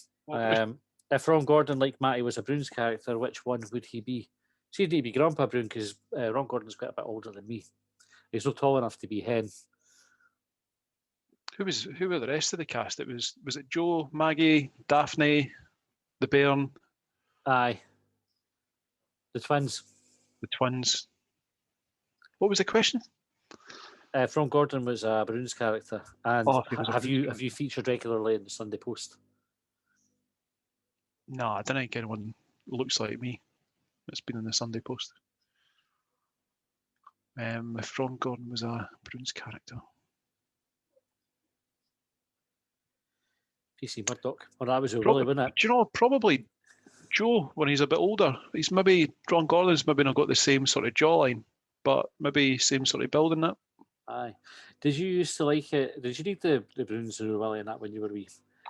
If Ron Gordon, like Matty, was a Broons character, which one would he be? So he'd need to be Grandpa Broon because Ron Gordon's quite a bit older than me. He's not tall enough to be Hen. Who were the rest of the cast? Was it Joe, Maggie, Daphne, the Bairn? Aye. The twins. The twins. What was the question? If Ron Gordon was a Broons character, and have you featured regularly in the Sunday Post? No, I don't think anyone looks like me that's been in the Sunday Post. If Ron Gordon was a Broons character, DC Murdoch. Well, that was O'Reilly, wasn't it? Do you know, probably Joe, when he's a bit older, he's maybe, Ron Gordon's maybe not got the same sort of jawline, but maybe same sort of build in that. Aye. Did you used to like it? Did you read the Broons and O'Reilly and that when you were wee?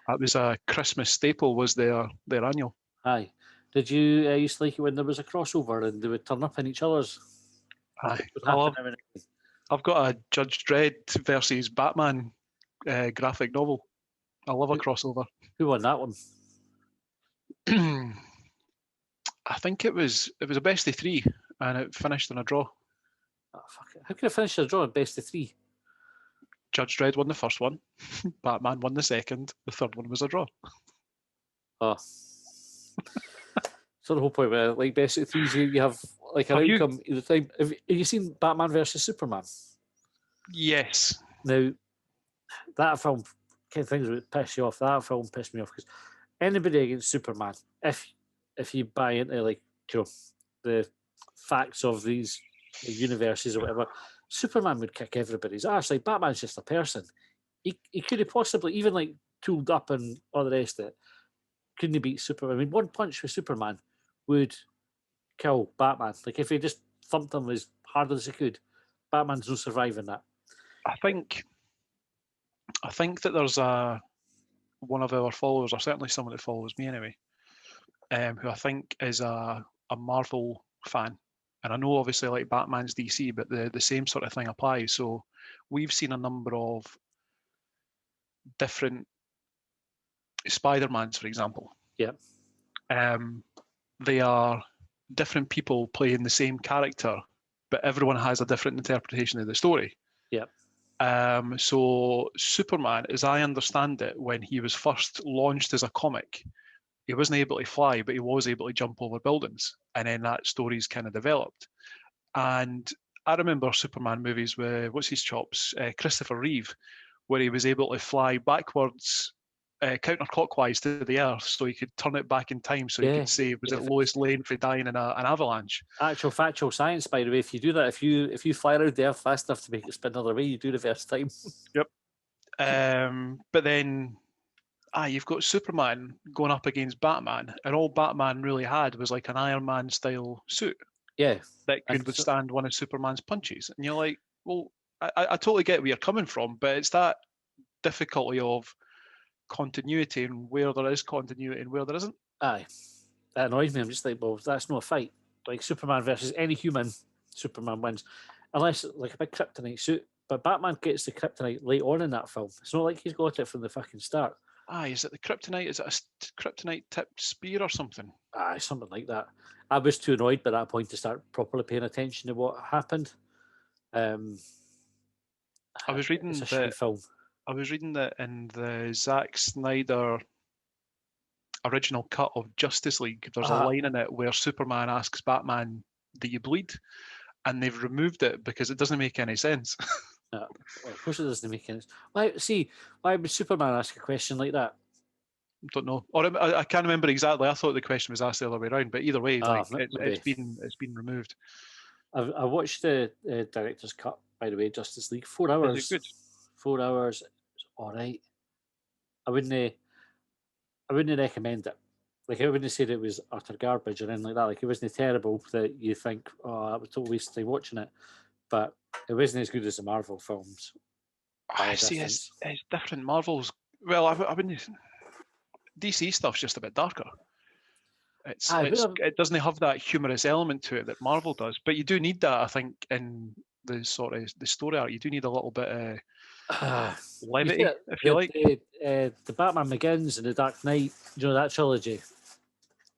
That was a Christmas staple, was their annual. Aye. Did you used to like it when there was a crossover and they would turn up in each other's? Aye. Would I've got a Judge Dredd versus Batman graphic novel. I love a crossover. Who won that one? I think it was a best of 3, and it finished in a draw. Oh, fuck it. How could it finish a draw at best of 3? Judge Dredd won the first one. Batman won the second. The third one was a draw. Oh. So the whole point where like best of 3s, you have like an outcome either time. Have you seen Batman versus Superman? Yes. Now, that film, kind of things would piss you off. That film pissed me off because anybody against Superman, if you buy into like the facts of these universes or whatever, Superman would kick everybody's ass. Like Batman's just a person. He could have possibly even like tooled up and all the rest of it. Couldn't he beat Superman? I mean, one punch with Superman would kill Batman. Like if he just thumped him as hard as he could, Batman's no surviving that. I think that there's one of our followers, or certainly someone that follows me anyway, who I think is a Marvel fan. And I know obviously like Batman's DC, but the same sort of thing applies. So we've seen a number of different Spider-Mans, for example. Yeah. They are different people playing the same character, but everyone has a different interpretation of the story. Yeah. So Superman, as I understand it, when he was first launched as a comic, he wasn't able to fly, but he was able to jump over buildings. And then that story's kind of developed. And I remember Superman movies with, what's his chops, Christopher Reeve, where he was able to fly backwards, counterclockwise to the Earth, so he could turn it back in time, so he could save, was it Lois Lane for dying in an avalanche? Actual factual science, by the way. If you do that, if you fly around the Earth fast enough to make it spin another way, you do reverse time. Yep. But then, you've got Superman going up against Batman, and all Batman really had was like an Iron Man style suit. Yeah. That could withstand one of Superman's punches. And you're like, well, I totally get where you're coming from, but it's that difficulty of continuity and where there is continuity and where there isn't. Aye. That annoys me. I'm just like, well, that's not a fight. Like Superman versus any human, Superman wins. Unless like a big kryptonite suit. But Batman gets the kryptonite late on in that film. It's not like he's got it from the fucking start. Is it the kryptonite? Is it a kryptonite tipped spear or something? Something like that. I was too annoyed by that point to start properly paying attention to what happened. I was reading that film. I was reading that in the Zack Snyder original cut of Justice League, there's a line in it where Superman asks Batman, "Do you bleed?" And they've removed it because it doesn't make any sense. Well, of course it doesn't make any sense. Why would Superman ask a question like that? Don't know. Or I can't remember exactly. I thought the question was asked the other way around, but either way, it's been removed. I watched the director's cut, by the way, Justice League. 4 hours. Is it good? 4 hours. It's all right. I wouldn't recommend it. Like I wouldn't say that it was utter garbage or anything like that. Like it wasn't terrible that you think, oh, that was a total waste of time watching it. But it wasn't as good as the Marvel films. I see. It's different. Marvel's I wouldn't. DC stuff's just a bit darker. It doesn't have that humorous element to it that Marvel does, but you do need that, I think, in the sort of the story arc. You do need a little bit of levity, if you like. The Batman Begins and the Dark Knight, that trilogy,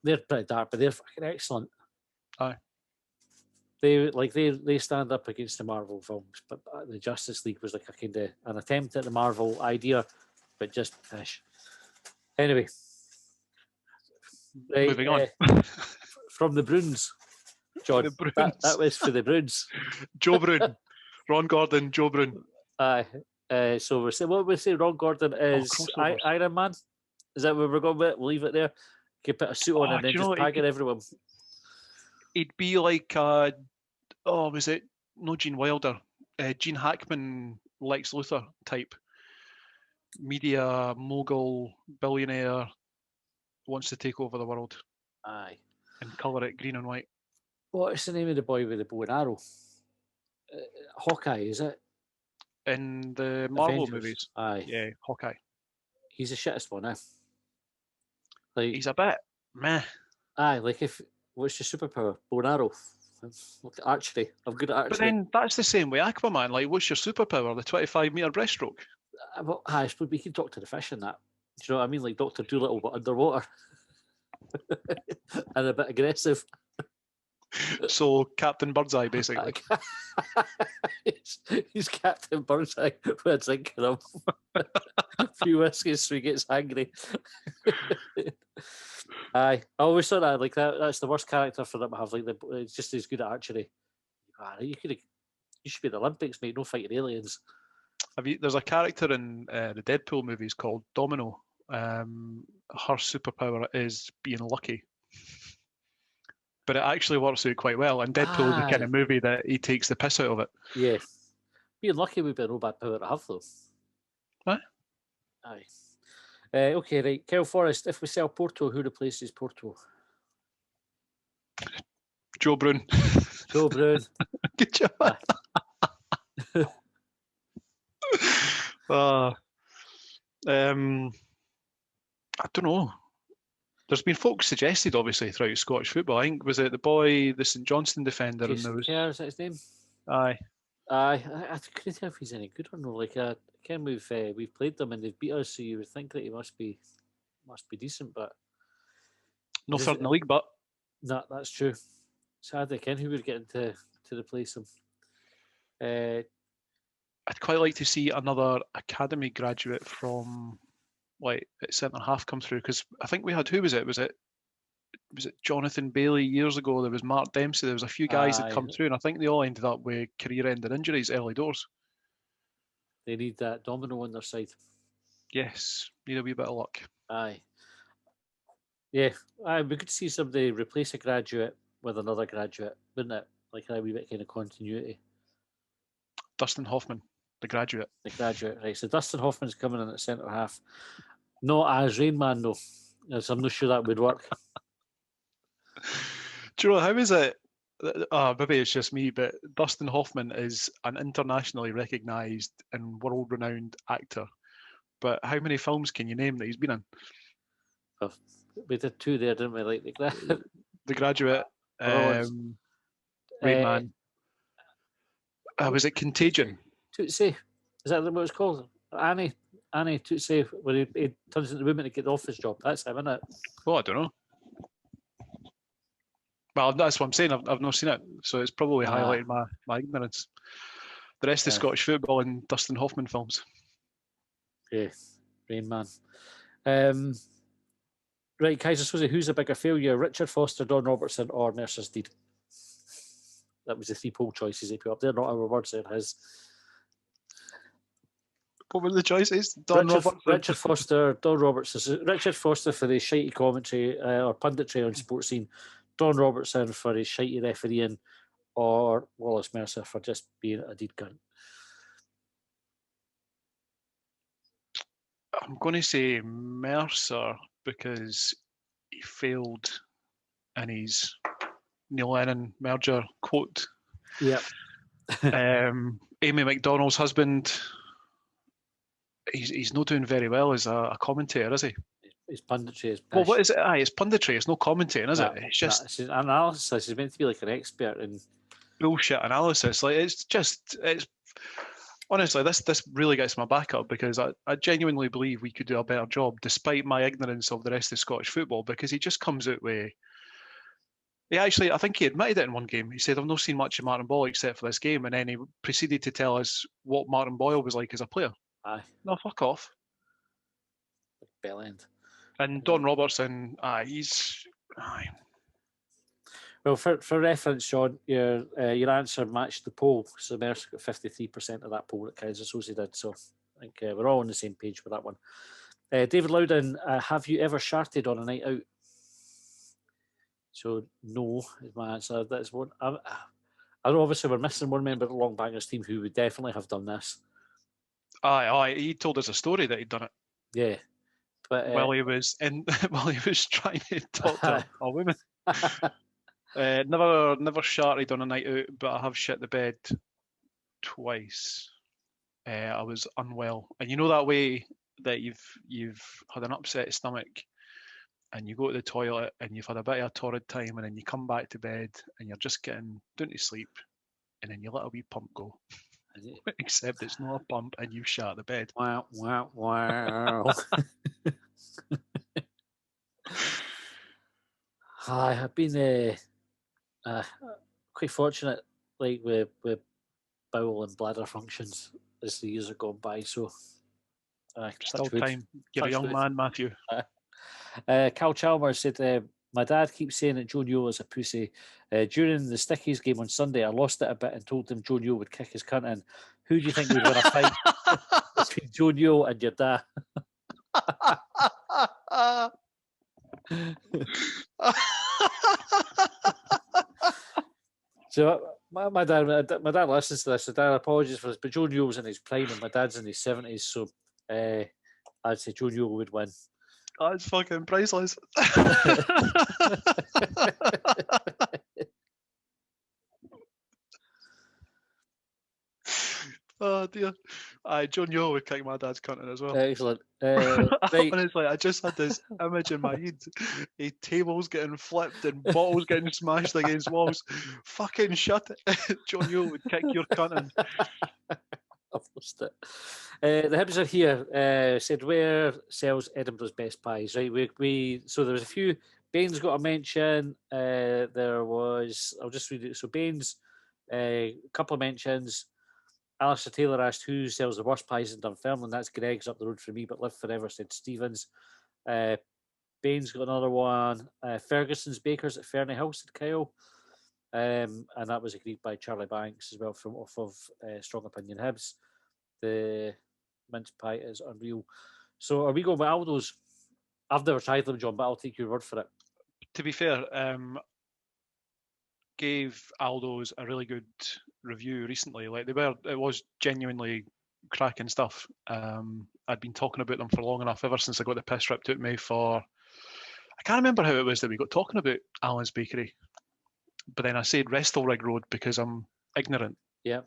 they're pretty dark, but they're fucking excellent. Aye. They stand up against the Marvel films, but the Justice League was like a kind of an attempt at the Marvel idea, but just fish. Anyway, moving on from the Broons, John. That was for the Broons. Joe Broon, Ron Gordon, Joe Broon. So we're saying what we say. Ron Gordon is Iron Man. Is that where we're going with it? We'll leave it there. You put a suit on and then just tag at everyone. He'd be like, was it no Gene Wilder? Gene Hackman, Lex Luthor type. media mogul, billionaire, wants to take over the world Aye. and colour it green and white. What is the name of the boy with the bow and arrow? Hawkeye, is it? In the Marvel Avengers. movies, Aye. yeah, Hawkeye. He's the shittest one, eh? Like, He's a bit meh. aye, like if what's your superpower? Bow and arrow. Look at archery. I'm good at But archery. then that's the same way Aquaman. Like, what's your superpower? The 25-meter breaststroke. Well, aye, but we could talk to the fish in that. Do you know what I mean? Like Doctor Doolittle, but underwater. And a bit aggressive. So Captain Birdseye, basically. He's Captain Birdseye with a drink in him. A few whiskies so he gets angry. Aye, I always thought that like that's the worst character for them to have. Like it's just as good at archery. You should be at the Olympics, mate. No fighting aliens. There's a character in the Deadpool movies called Domino. Her superpower is being lucky. But it actually works out quite well. And Deadpool is the kind of movie that he takes the piss out of it. Yeah. Being lucky would be no bad power to have, though. Huh? Aye. Okay, right. Kel Forrest, if we sell Porto, who replaces Porto? Joe Broon. Joe Broon. Good job. I don't know. There's been folks suggested, obviously, throughout Scottish football. I think, was it the boy, the St Johnstone defender? Jason Kerr, is that his name? Aye. I couldn't tell if he's any good or no. Like, Ken, we've played them and they've beat us, so you would think that he must be decent, but no third in the league, but no, that's true. Sadly, Ken, who would get into to replace him? I'd quite like to see another academy graduate from like at centre half come through, because I think we had, who was it? Was it Jonathan Bailey years ago? There was Mark Dempsey. There was a few guys that come through, and I think they all ended up with career-ending injuries early doors. They need that domino on their side. Yes, need a wee bit of luck. Aye. Yeah, we could see somebody replace a graduate with another graduate, wouldn't it? Like a wee bit kind of continuity. Dustin Hoffman, the graduate. The graduate, right. So Dustin Hoffman's coming in at centre half. Not as Rain Man, though. As I'm not sure that would work. Do you know, how is it? Maybe it's just me, but Dustin Hoffman is an internationally recognised and world-renowned actor. But how many films can you name that he's been in? Oh, we did two there, didn't we? Like The Graduate, Rain Man. Was it Contagion? Tootsie. Is that what it's called? Annie Tootsie, where he turns into a woman to get the office job. That's him, isn't it? Oh, I don't know. Well, that's what I'm saying. I've not seen it, so it's probably highlighted my ignorance. The rest is Scottish football and Dustin Hoffman films. Yeah, Rain Man. Right, Kaiser Soze, who's a bigger failure? Richard Foster, Don Robertson, or Mercer's Deed? That was the 3 poll choices they put up. They're not our words, they're his. What were the choices? Richard Foster, Don Robertson. Richard Foster for his shitey commentary or punditry on sports scene. Don Robertson for his shitey refereeing, or Wallace Mercer for just being a deed cunt. I'm going to say Mercer because he failed in his Neil Lennon merger quote. Yeah. Amy McDonald's husband, he's not doing very well as a commentator, is he? His punditry is pish. Well, what is it? It's punditry. It's no commentating, is it? It's just it's analysis. He's meant to be like an expert in bullshit analysis. Like it's honestly, this really gets my back up, because I genuinely believe we could do a better job, despite my ignorance of the rest of Scottish football, because he just comes out with. I think he admitted it in one game. He said, "I've not seen much of Martin Boyle except for this game," and then he proceeded to tell us what Martin Boyle was like as a player. Aye. No, fuck off. Bell end. And Don Robertson, he's. Aye. Well, for reference, Sean, your answer matched the poll. So Mercer got 53% of that poll that Kaiser Soze did. So I think we're all on the same page with that one. David Loudon, have you ever sharted on a night out? So no is my answer. That's one. I know obviously we're missing one member of the Longbangers team who would definitely have done this. Aye. He told us a story that he'd done it Yeah, but while he was trying to talk to a woman. Never sharted on a night out, but I have shit the bed twice. I was unwell, and you know that way that you've had an upset stomach, and you go to the toilet, and you've had a bit of a torrid time, and then you come back to bed, and you're just getting down to sleep, and then you let a wee pump go. Except it's not a pump, and you shat the bed. Wow, wow, wow. I have been quite fortunate, like with bowel and bladder functions as the years have gone by. So, Still time. You're a young man, Matthew. Cal Chalmers said, my dad keeps saying that Joe Newell is a pussy. During the Stickies game on Sunday, I lost it a bit and told him Joe Newell would kick his cunt in. Who do you think would win a fight between Joe Newell and your dad? So my dad listens to this. So Dad, apologies for this, but Joe Newell's in his prime and my dad's in his 70s. So I'd say Joe Newell would win. That's fucking priceless. Oh dear. Joe Newell would kick my dad's cunt in as well. Excellent. Right. Honestly, I just had this image in my head. Tables getting flipped and bottles getting smashed against walls. Fucking shut it. Joe Newell would kick your cunt in. I've lost it. The Hibs are here. Said where sells Edinburgh's best pies. Right, so there was a few. Baines got a mention. There was. I'll just read it. So Baines, a couple of mentions. Alistair Taylor asked who sells the worst pies in Dunfermline. That's Greg's up the road for me, but live forever, said Stevens. Baines got another one. Ferguson's Bakers at Fernie House, said Kyle. And that was agreed by Charlie Banks as well from off of Strong Opinion Hibs. The mince pie is unreal. So are we going with Aldo's? I've never tried them, John, but I'll take your word for it. To be fair, gave Aldo's a really good review recently. Like it was genuinely cracking stuff. I'd been talking about them for long enough, ever since I got the piss ripped out of me for. I can't remember how it was that we got talking about Alan's Bakery, but then I said Restalrig Road because I'm ignorant. Yeah.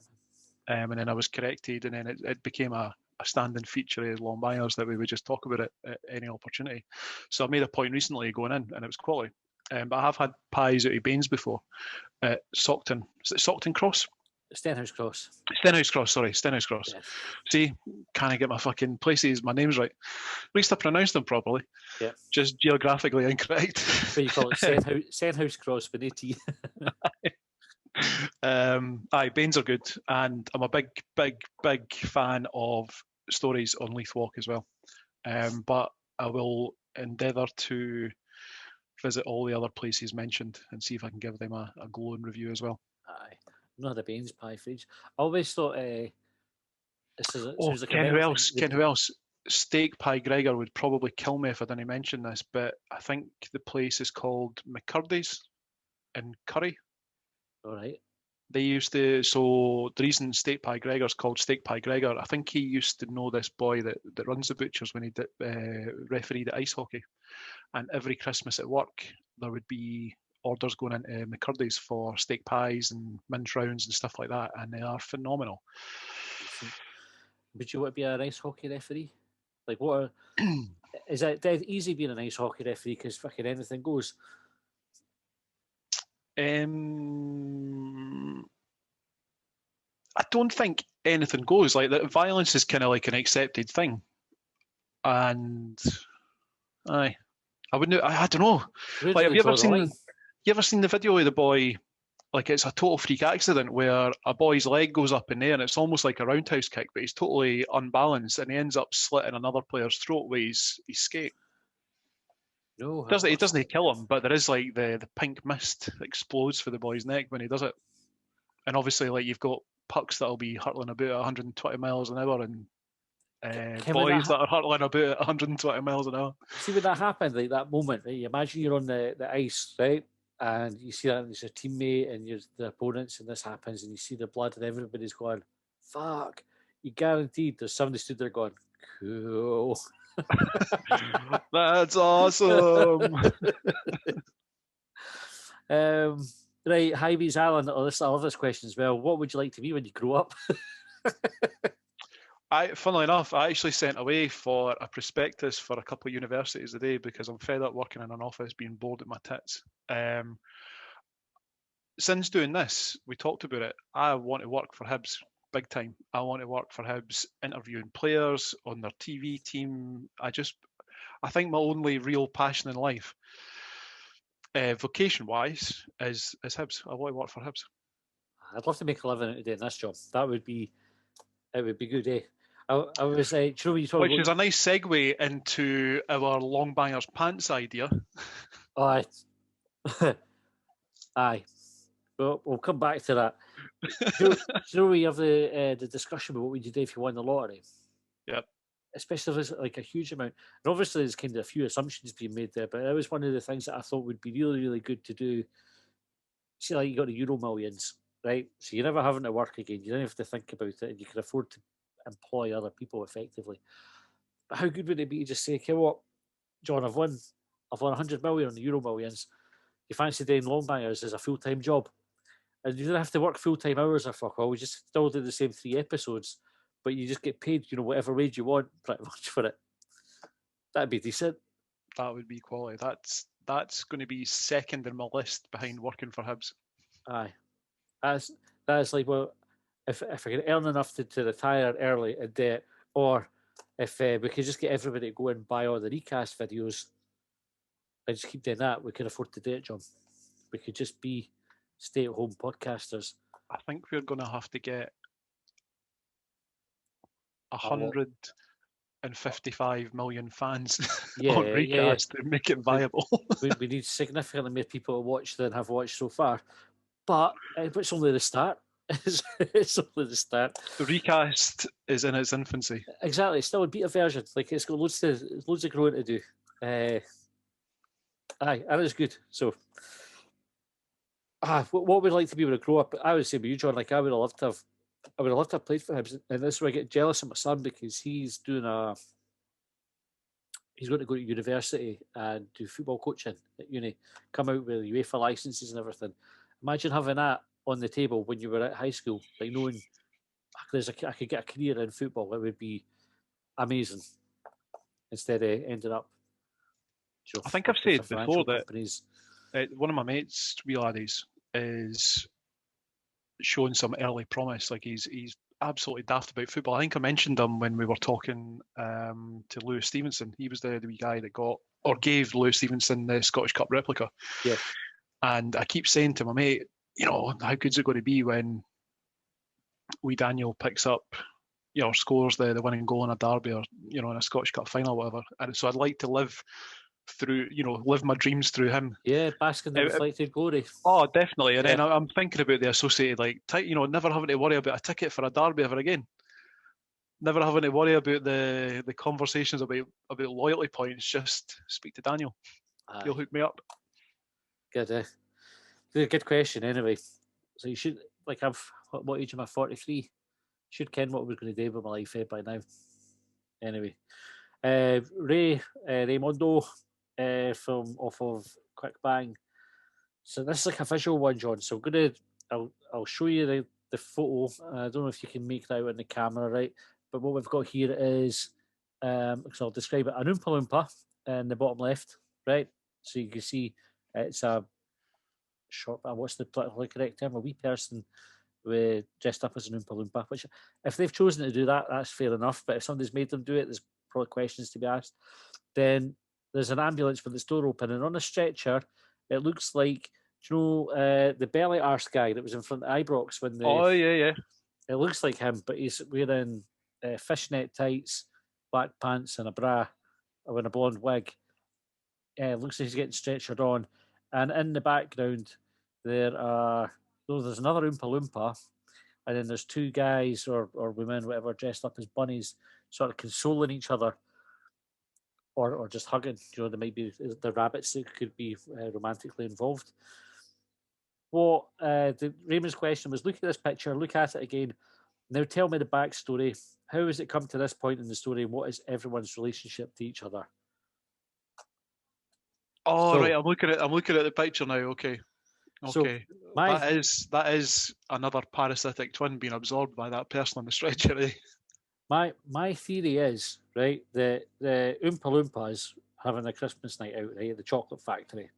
And then I was corrected, and then it became a standing feature of Longbangers that we would just talk about it at any opportunity. So I made a point recently going in, and it was quality. But I have had pies out of Baines before. Stockton. Is it Stockton Cross? Stenhouse Cross. Stenhouse Cross. Yeah. See, can I get my fucking places, my names right? At least I pronounced them properly. Yeah. Just geographically incorrect. But you call it Stenhouse Cross with AT. Baines are good, and I'm a big fan of stories on Leith Walk as well. But I will endeavour to visit all the other places mentioned and see if I can give them a glowing review as well. Aye, I'm not a Baines pie fridge. I always thought Ken who else? Steak Pie Gregor would probably kill me if I didn't mention this, but I think the place is called McCurdy's in Curry. All right. They used to, so the reason Steak Pie Gregor's called Steak Pie Gregor, I think he used to know this boy that runs the butchers when he did refereed at ice hockey. And every Christmas at work, there would be orders going into McCurdy's for steak pies and mince rounds and stuff like that, and they are phenomenal. Would you want to be an ice hockey referee? Like, what is it dead easy being an ice hockey referee because fucking anything goes? I don't think anything goes. Like, that violence is kind of like an accepted thing, and I wouldn't. I don't know. Like, have you ever seen the video of the boy? Like, it's a total freak accident where a boy's leg goes up in the air and it's almost like a roundhouse kick, but he's totally unbalanced and he ends up slitting another player's throat with his skate. No, It doesn't kill him, but there is like the pink mist explodes for the boy's neck when he does it. And obviously, like, you've got pucks that'll be hurtling about 120 miles an hour and boys that are hurtling about 120 miles an hour. See, when that happened, like that moment, right? You imagine you're on the ice, right? And you see that and it's your teammate and the opponents, and this happens, and you see the blood, and everybody's going, fuck. you guaranteed there's somebody stood there going, cool. That's awesome. Right, Hibs, Alan, I love this question as well. What would you like to be when you grow up? Funnily enough, I actually sent away for a prospectus for a couple of universities today because I'm fed up working in an office being bored at my tits. Since doing this, we talked about it. I want to work for Hibs big time. I want to work for Hibs interviewing players on their TV team. I think my only real passion in life, vocation-wise, is Hibs. I want to work for Hibs. I'd love to make a living out of doing this job. It would be good, eh? I was do you know what you talk Which about? is a nice segue into our Longbangers pants idea. Aye. Aye. Well, we'll come back to that. Do you know we have the discussion about what would you do if you won the lottery? Yep. Especially if it's like a huge amount. And obviously there's kind of a few assumptions being made there, but it was one of the things that I thought would be really, really good to do. See, like you got the Euro Millions, right? So you're never having to work again. You don't have to think about it, and you can afford to employ other people effectively. But how good would it be to just say, okay, what, John, I've won 100 million on the Euro Millions. You fancy doing Longbangers as a full-time job? And you don't have to work full-time hours or fuck all. We just still do the same 3 episodes, but you just get paid, whatever wage you want pretty much for it. That'd be decent. That would be quality. That's going to be second in my list behind working for Hibs. Aye. That's like, well, if I can earn enough to retire early in debt, or if we could just get everybody to go and buy all the recast videos and just keep doing that, we can afford to do it, John. We could just be stay-at-home podcasters. I think we're going to have to get 155 million fans on recast to make it viable. we need significantly more people to watch than have watched so far, but it's only the start. It's only the start. The recast is in its infancy. Exactly, it's still a beta version. Like it's got loads of growing to do. Aye, and it's good. So, what would I like to be when I grow up? I would say with you, John. Like I would have loved to have played for him, and this is where I get jealous of my son because he's going to go to university and do football coaching at uni. Come out with UEFA licenses and everything. Imagine having that on the table when you were at high school, like knowing I could get a career in football. It would be amazing. Instead of ending up. I think I've said before that one of my mates, wee laddies, is showing some early promise. Like he's absolutely daft about football. I think I mentioned him when we were talking to Lewis Stevenson. He was the wee guy that gave Lewis Stevenson the Scottish Cup replica. Yeah. And I keep saying to my mate, how good's it going to be when wee Daniel picks up, scores the winning goal in a derby or, in a Scottish Cup final or whatever. And so I'd like to live my dreams through him. Yeah, bask in the reflected glory. Oh, definitely. And then I'm thinking about the associated, never having to worry about a ticket for a derby ever again. Never having to worry about the conversations about loyalty points. Just speak to Daniel. He'll hook me up. Good question. Anyway, so you should what age am I? 43. Should ken what we're going to do with my life by now. Anyway, Raymondo from off of Quick Bang. So this is like a visual one, John. So I'll show you the photo. I don't know if you can make that out in the camera, right? But what we've got here is, so I'll describe it, an Oompa Loompa in the bottom left, right? So you can see it's a short, what's the politically correct term? A wee person dressed up as an Oompa Loompa, which if they've chosen to do that, that's fair enough. But if somebody's made them do it, there's probably questions to be asked. Then there's an ambulance with its door open, and on a stretcher, it looks like, the belly arse guy that was in front of Ibrox when the... Oh, yeah. It looks like him, but he's wearing fishnet tights, black pants and a bra, with a blonde wig. It looks like he's getting stretchered on. And in the background, there's another Oompa Loompa, and then there's two guys or women, whatever, dressed up as bunnies, sort of consoling each other, or just hugging. There might be the rabbits that could be romantically involved. Raymond's question was, look at this picture, look at it again. Now tell me the backstory. How has it come to this point in the story? What is everyone's relationship to each other? Oh, So- right. I'm looking at the picture now. Okay. So Okay. my That is another parasitic twin being absorbed by that person on the stretcher. Eh? my theory is, right, the Oompa Loompas having a Christmas night out, right, at the chocolate factory.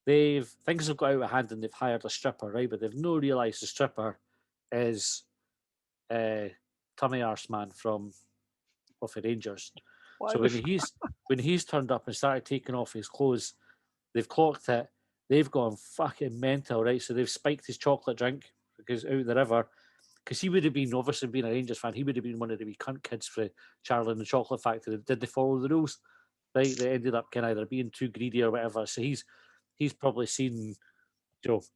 Things have got out of hand and they've hired a stripper, right? But they've no realised the stripper is Tummy Arse Man from Buffy Rangers. Why So the when he's turned up and started taking off his clothes, they've clocked it. They've gone fucking mental, right? So they've spiked his chocolate drink because out the river, because he would have been, obviously being a Rangers fan, he would have been one of the wee cunt kids for Charlie and the Chocolate Factory. Did they follow the rules? Right? They ended up kind of either being too greedy or whatever. So he's probably seen,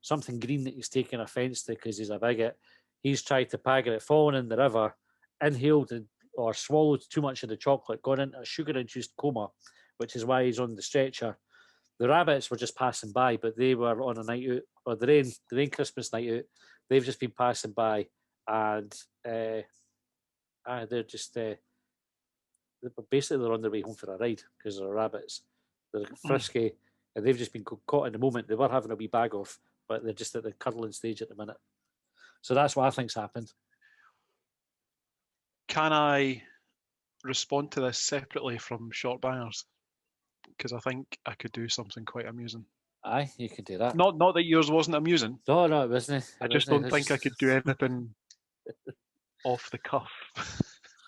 something green that he's taken offence to because he's a bigot. He's tried to pagger it, fallen in the river, inhaled or swallowed too much of the chocolate, gone into a sugar-induced coma, which is why he's on the stretcher. The rabbits were just passing by, but they were on a night out, or the rain Christmas night out. They've just been passing by, and they're just basically they're on their way home for a ride because they're rabbits. They're frisky, and they've just been caught in the moment. They were having a wee bag off, but they're just at the cuddling stage at the minute. So that's what I think's happened. Can I respond to this separately from Shortbangers? Because I think I could do something quite amusing. Aye, you can do that. Not that yours wasn't amusing. No, it wasn't. I just don't think I could do anything off the cuff.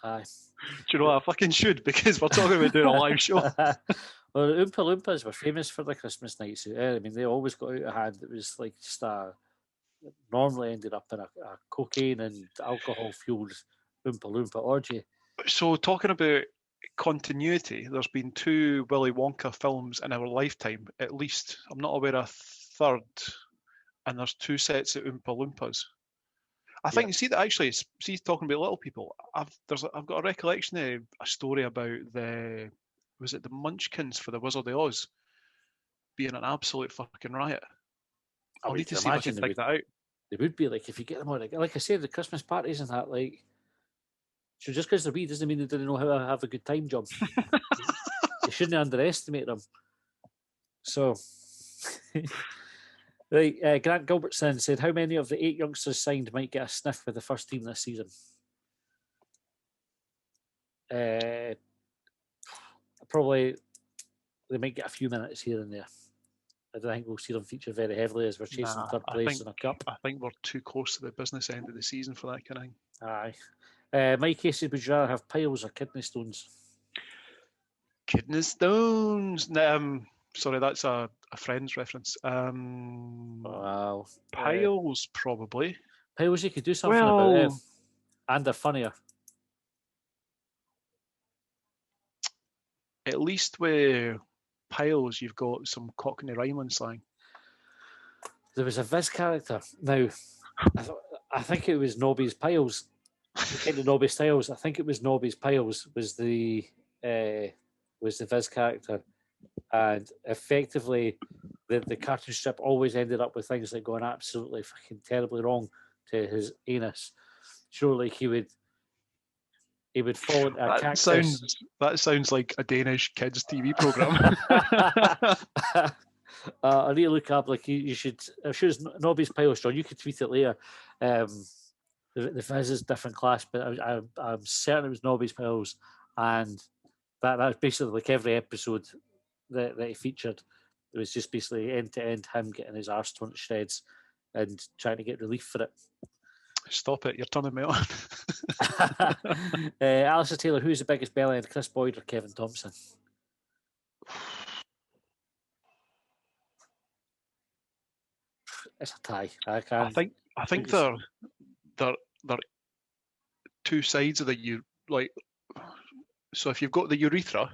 Aye. Do you know what? I fucking should, because we're talking about doing a live show. Well, Oompa Loompas were famous for the Christmas nights. I mean, they always got out of hand. It was like just normally ended up in a cocaine and alcohol fueled Oompa Loompa orgy. So talking about continuity, there's been 2 Willy Wonka films in our lifetime, at least. I'm not aware of a third, and there's 2 sets of Oompa Loompas. I think, see that actually, see talking about little people, I've got a recollection of a story about was it the Munchkins for the Wizard of Oz being an absolute fucking riot. I'll need to see if I can dig that out. They would be, like, if you get them on, like I said, the Christmas parties and that, like, so just because they're wee doesn't mean they didn't know how to have a good time, John. You shouldn't underestimate them. So, right, Grant Gilbertson said, how many of the 8 youngsters signed might get a sniff with the first team this season? Probably, they might get a few minutes here and there. I don't think we'll see them feature very heavily as we're chasing third place in a cup. I think we're too close to the business end of the season for that kind of thing. Aye. Mike Casey, would you rather have piles or kidney stones? Kidney stones. Sorry, that's a Friends reference. Wow. Piles, probably. Piles, you could do something about them. And they're funnier. At least with piles, you've got some Cockney rhyming slang. There was a Viz character. Now, I think it was Nobby's Piles. Kind of Nobby Styles. I think it was Nobby's Piles was the Viz character, and effectively, the cartoon strip always ended up with things like going absolutely fucking terribly wrong to his anus. Surely he would fall into a cactus. That sounds like a Danish kids TV program. I need to look up. Like you should. I'm sure it's Nobby's Piles, John. You could tweet it later. The Fizz is different class, but I'm certain it was Nobby's Piles, and that's basically like every episode that he featured. It was just basically end to end him getting his arse torn to shreds and trying to get relief for it. Stop it! You're turning me on. Alistair Taylor, who's the biggest belly end, Chris Boyd or Kevin Thompson? It's a tie. I think they're two sides of the like. So if you've got the urethra,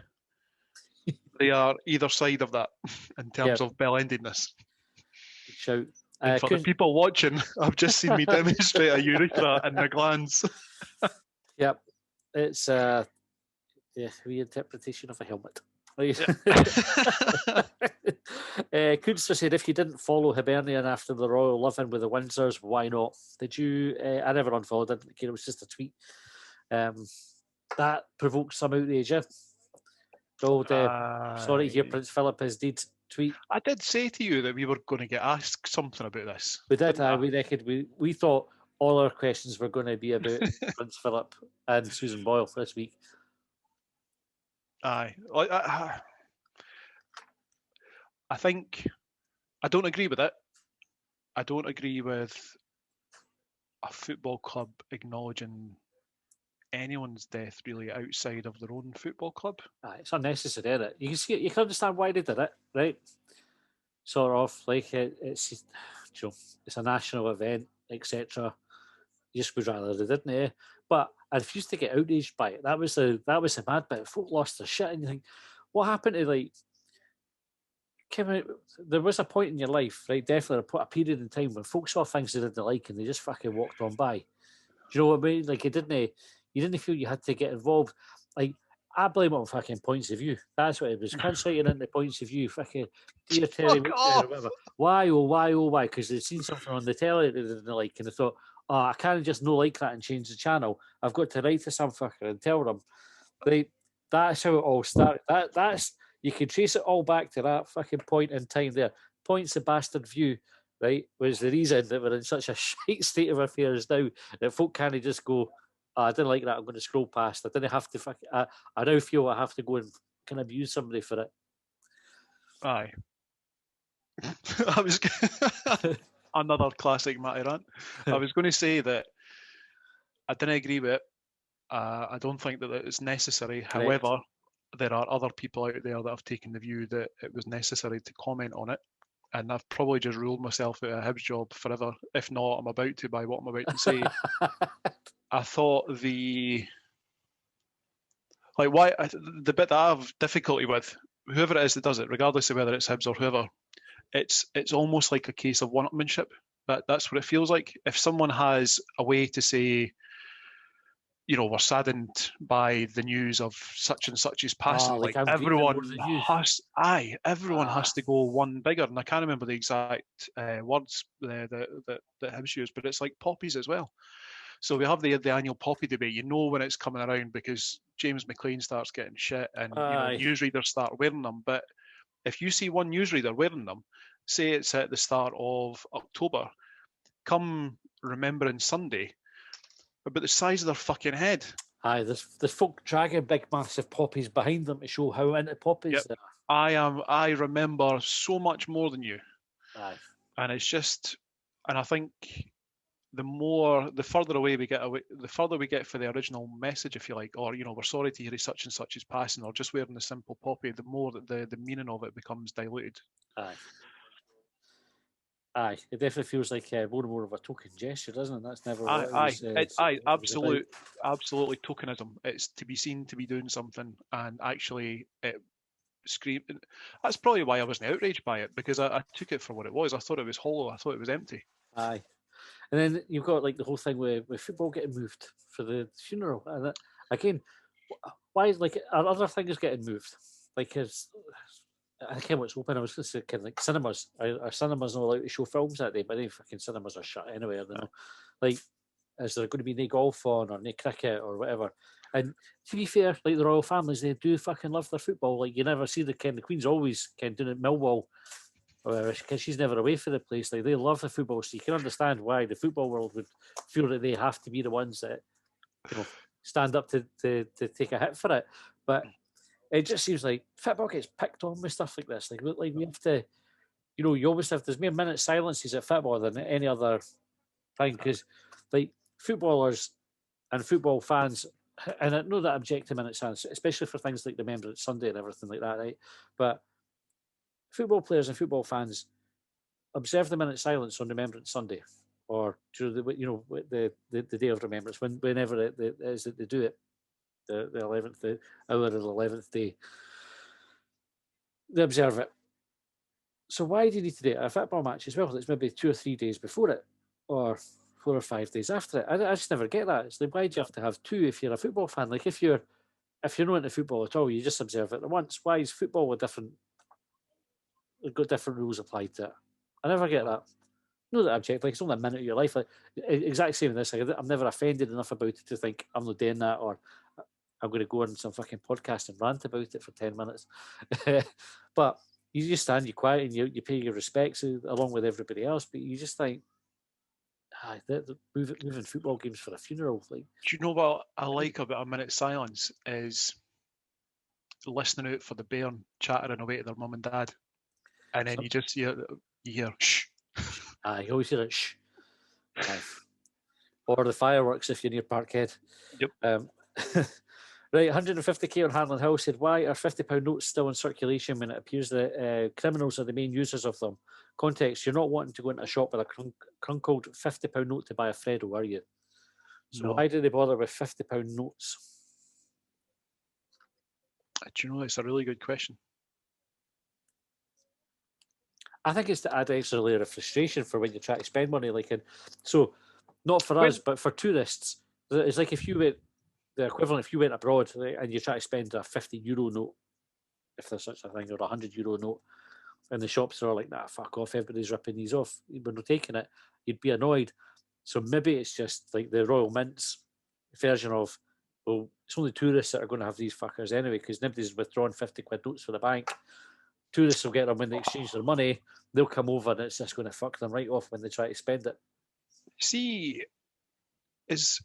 they are either side of that in terms of bell-endedness. Shout. For the people watching, I've just seen me demonstrate a urethra in the glands. Yep, it's a reinterpretation of a helmet. Like, Kunster said, if you didn't follow Hibernian after the Royal Living with the Windsors, why not? Did you? I never unfollowed it. It was just a tweet. That provoked some outrage. Yeah? Sorry to hear Prince Philip has did tweet. I did say to you that we were going to get asked something about this. We did. We thought all our questions were going to be about Prince Philip and Susan Boyle this week. Aye. I think I don't agree with it. I don't agree with a football club acknowledging anyone's death really outside of their own football club. It's unnecessary, isn't it? You can see it, you can understand why they did it, right? Sort of like it's a national event, etc. You just would rather they didn't, eh? But I refused to get outraged by it. That was the mad bit. Folk lost their shit, and you think, what happened to like? There was a point in your life, right? Definitely a period in time when folks saw things they didn't like and they just fucking walked on by. Do you know what I mean? Like you didn't feel you had to get involved. Like I blame it on fucking points of view. That's what it was. Translating into points of view. Fucking dear Terry, whatever. Why? Because they'd seen something on the telly they didn't like, and they thought, oh, I can't just no like that and change the channel. I've got to write to some fucker and tell them. Right? That's how it all started. That's you can trace it all back to that fucking point in time there. Points the bastard view, right, was the reason that we're in such a shite state of affairs now that folk can't just go, oh, I didn't like that, I'm going to scroll past. I didn't have to I now feel I have to go and can abuse somebody for it. Aye. I was another classic Matty rant. I was going to say that I didn't agree with it. I don't think that it's necessary. Correct. However, there are other people out there that have taken the view that it was necessary to comment on it. And I've probably just ruled myself out of a Hibs job forever. If not, I'm about to by what I'm about to say. I thought the bit that I have difficulty with, whoever it is that does it, regardless of whether it's Hibs or whoever, it's almost like a case of one-upmanship. That's what it feels like. If someone has a way to say, you know, we're saddened by the news of such and such's passing. Like everyone has to go one bigger. And I can't remember the exact words that Hibs used, but it's like poppies as well. So we have the annual poppy debate. You know when it's coming around because James McLean starts getting shit and newsreaders start wearing them. But if you see one newsreader wearing them, say it's at the start of October, come Remembrance Sunday, about the size of their fucking head. Aye, there's folk dragging big massive poppies behind them to show how into poppies they are. I remember so much more than you. Aye. And it's just, and I think the further away we get the further we get for the original message, if you like, or, you know, we're sorry to hear such and such is passing, or just wearing the simple poppy, the more that the meaning of it becomes diluted. Aye, it definitely feels like more and more of a token gesture, doesn't it? That's never. Absolutely tokenism. It's to be seen to be doing something, and actually, it scream. That's probably why I wasn't outraged by it, because I took it for what it was. I thought it was hollow. I thought it was empty. Aye, and then you've got like the whole thing with football getting moved for the funeral, and that, again, why are other things getting moved? Like I can't what's open. I was just kind of like cinemas. Are cinemas not allowed to show films that day? But any fucking cinemas are shut anyway. I don't know. Like, is there going to be no golf on or no cricket or whatever? And to be fair, like the royal families, they do fucking love their football. Like you never see the Queen's always doing it Millwall, because she's never away from the place. Like they love the football, so you can understand why the football world would feel that they have to be the ones that, you know, stand up to take a hit for it. But it just seems like football gets picked on with stuff like this. Like we have to, you know, you always have, there's more minute silences at football than any other thing, because like footballers and football fans, and I know that object to minute silence, especially for things like Remembrance Sunday and everything like that, right? But football players and football fans observe the minute silence on Remembrance Sunday, or the day of remembrance, whenever it is that they do it. The 11th hour of the 11th day. They observe it. So why do you need to do it at a football match as well? It's maybe 2 or 3 days before it, or 4 or 5 days after it. I just never get that. It's like, why do you have to have two if you're a football fan? Like if you're if you're not into football at all, you just observe it at once. Why is football a different? They've got different rules applied to it. I never get that. No, that object. Like it's only a minute of your life. Like exact same in this. Like, I'm never offended enough about it to think I'm not doing that, or I'm going to go on some fucking podcast and rant about it for 10 minutes. But you just stand, you quiet, and you pay your respects along with everybody else. But you just think, they're moving football games for a funeral. Like, do you know what I like about a minute's silence is listening out for the bairn chattering away to their mum and dad, and then you hear shh. You always hear it shh. Or the fireworks if you're near Parkhead. Yep. Right, 150k on Harlan Hill said, why are £50 notes still in circulation when it appears that criminals are the main users of them? Context, you're not wanting to go into a shop with a crunkled £50 note to buy a Freddo, are you? So No. why do they bother with £50 notes? Do you know, it's a really good question. I think it's to add extra layer of frustration for when you try to spend money. So not for us, but for tourists. It's like if you went, the equivalent, if you went abroad, right, and you try to spend a €50 note, if there's such a thing, or a €100 note, and the shops are like, nah, fuck off, everybody's ripping these off, we're not taking it, you'd be annoyed. So maybe it's just like the Royal Mint's version of, well, it's only tourists that are going to have these fuckers anyway, because nobody's withdrawn 50 quid notes for the bank. Tourists will get them when they exchange their money, they'll come over and it's just going to fuck them right off when they try to spend it. See, is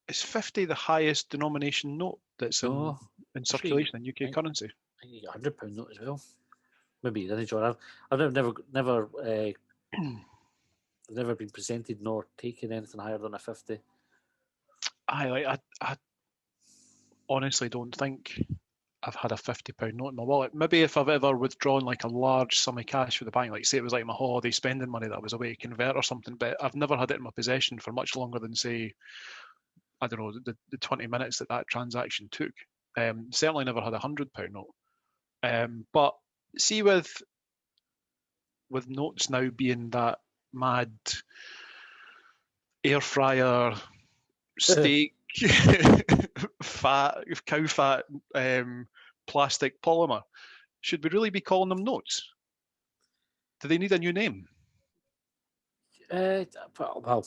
50 the highest denomination note that's in circulation in UK currency? I think you get £100 note as well. Maybe you didn't, John. I've never been presented nor taken anything higher than a 50. I honestly don't think I've had a £50 note in my wallet. Maybe if I've ever withdrawn like a large sum of cash for the bank, like say it was like my holiday spending money that I was away to convert or something, but I've never had it in my possession for much longer than, say, I don't know, the 20 minutes that transaction took. Certainly never had a £100 note. But see, with notes now being that mad air fryer, steak, fat, cow fat, plastic polymer, should we really be calling them notes? Do they need a new name? Well,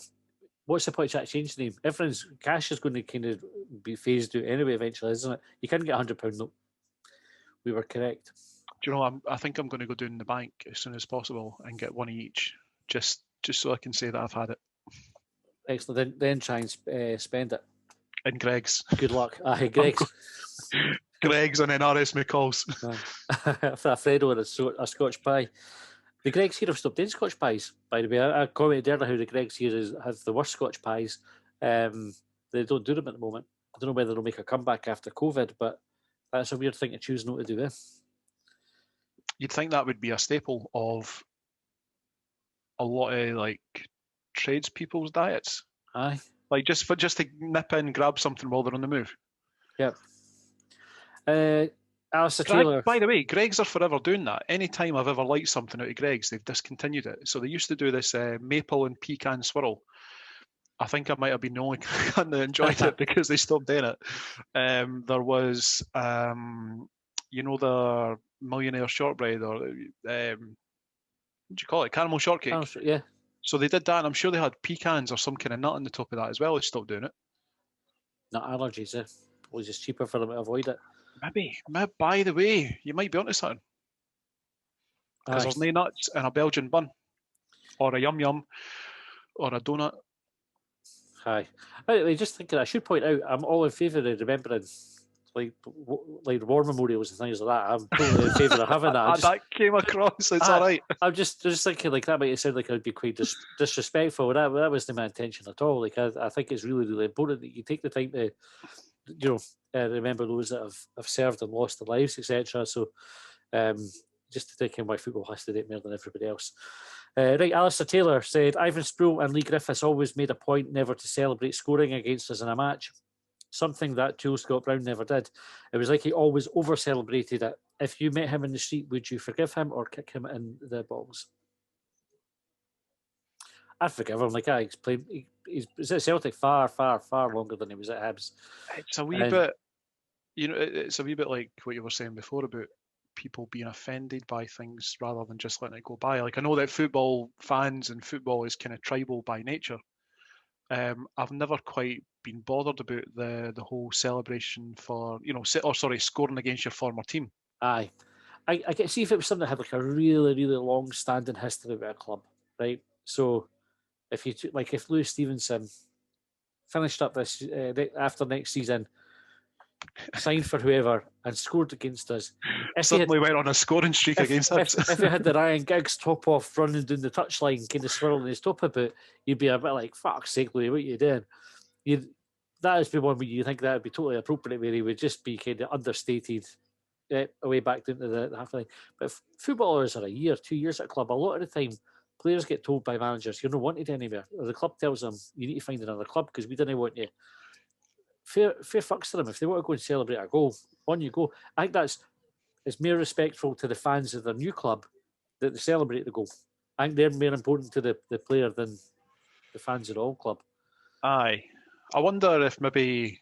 what's the point of trying to change the name? Everyone's cash is going to kind of be phased out anyway eventually, isn't it? You can get a £100 note. We were correct. Do you know, I think I'm going to go down the bank as soon as possible and get one each, just so I can say that I've had it. Excellent. Then try and spend it. In Greg's. Good luck. Greg's. Greg's and then RS McCall's. For a Freddo and a Scotch pie. The Greg's here have stopped doing Scotch pies, by the way. I commented earlier how the Greg's here have the worst Scotch pies. They don't do them at the moment. I don't know whether they'll make a comeback after COVID, but that's a weird thing to choose not to do. You'd think that would be a staple of a lot of like tradespeople's diets. Aye. Like just to nip in, grab something while they're on the move. Yep. Alistair Taylor. By the way, Greg's are forever doing that. Anytime I've ever liked something out of Greg's, they've discontinued it. So they used to do this maple and pecan swirl. I think I might have been the only one that enjoyed it because they stopped doing it. There was, the millionaire shortbread, or what do you call it? Caramel shortcake. Yeah. So they did that, and I'm sure they had pecans or some kind of nut on the top of that as well. They stopped doing it. Nut allergies, It was just cheaper for them to avoid it. Maybe. By the way, you might be onto something. Because there's no nuts in a Belgian bun, or a yum yum, or a donut. Hi. I just thinking, I should point out, I'm all in favour of remembering like war memorials and things like that. I'm totally in favour of having that. That came across. It's all right. I'm just thinking like that might sound like I'd be quite disrespectful. That wasn't my intention at all. Like I think it's really, really important that you take the time to, remember those that have served and lost their lives, etc. So, just to take in why football has to date more than everybody else. Right, Alistair Taylor said, Ivan Sproul and Lee Griffiths always made a point never to celebrate scoring against us in a match. Something that Joe Scott Brown never did. It was like he always over-celebrated it. If you met him in the street, would you forgive him or kick him in the balls? I'd forgive him. Like I explained, he's at Celtic far, far, far longer than he was at Hibs. It's a wee bit, it's a wee bit like what you were saying before about people being offended by things rather than just letting it go by. Like, I know that football fans and football is kind of tribal by nature. I've never quite been bothered about the whole celebration for, scoring against your former team. Aye. I can see if it was something that had like a really, really long standing history with a club, right? So if if Lewis Stevenson finished up this after next season, signed for whoever, and scored against us, Suddenly went on a scoring streak against Hibs. if he had the Ryan Giggs top off running down the touchline, kind of swirling his top a bit, you'd be a bit like, fuck's sake, Louis, what are you doing? That would be one where you think that would be totally appropriate, where he would just be kind of understated away back into the half line. But footballers are a year, 2 years at a club. A lot of the time, players get told by managers, you're not wanted anywhere. Or the club tells them, you need to find another club because we didn't want you. Fair fucks to them. If they want to go and celebrate a goal, on you go. I think it's more respectful to the fans of their new club that they celebrate the goal. I think they're more important to the player than the fans of the old club. Aye. I wonder if maybe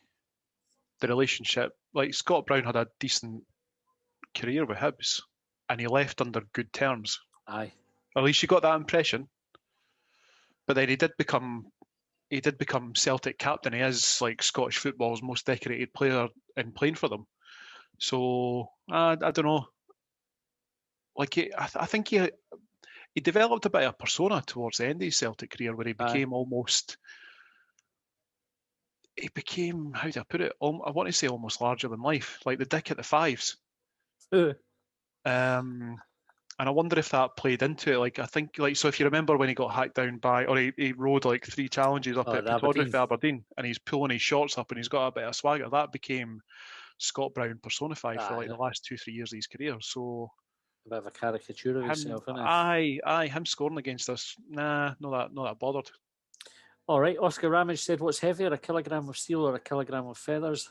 the relationship, like Scott Brown had a decent career with Hibs and he left under good terms. Aye. At least you got that impression. But then he did become Celtic captain. He is like Scottish football's most decorated player in playing for them. So I don't know. Like I think he developed a bit of a persona towards the end of his Celtic career where he became how do I put it? I want to say almost larger than life, like the dick at the fives. And I wonder if that played into it. Like, I think, so if you remember when he got hacked down he rode like 3 challenges up at Pittodrick, Aberdeen, and he's pulling his shorts up and he's got a bit of swagger. That became Scott Brown personified for like the last 2-3 years of his career. So a bit of a caricature of himself, isn't it? Aye, him scoring against us. Nah, not that bothered. All right, Oscar Ramage said, "What's heavier, a kilogram of steel or a kilogram of feathers?"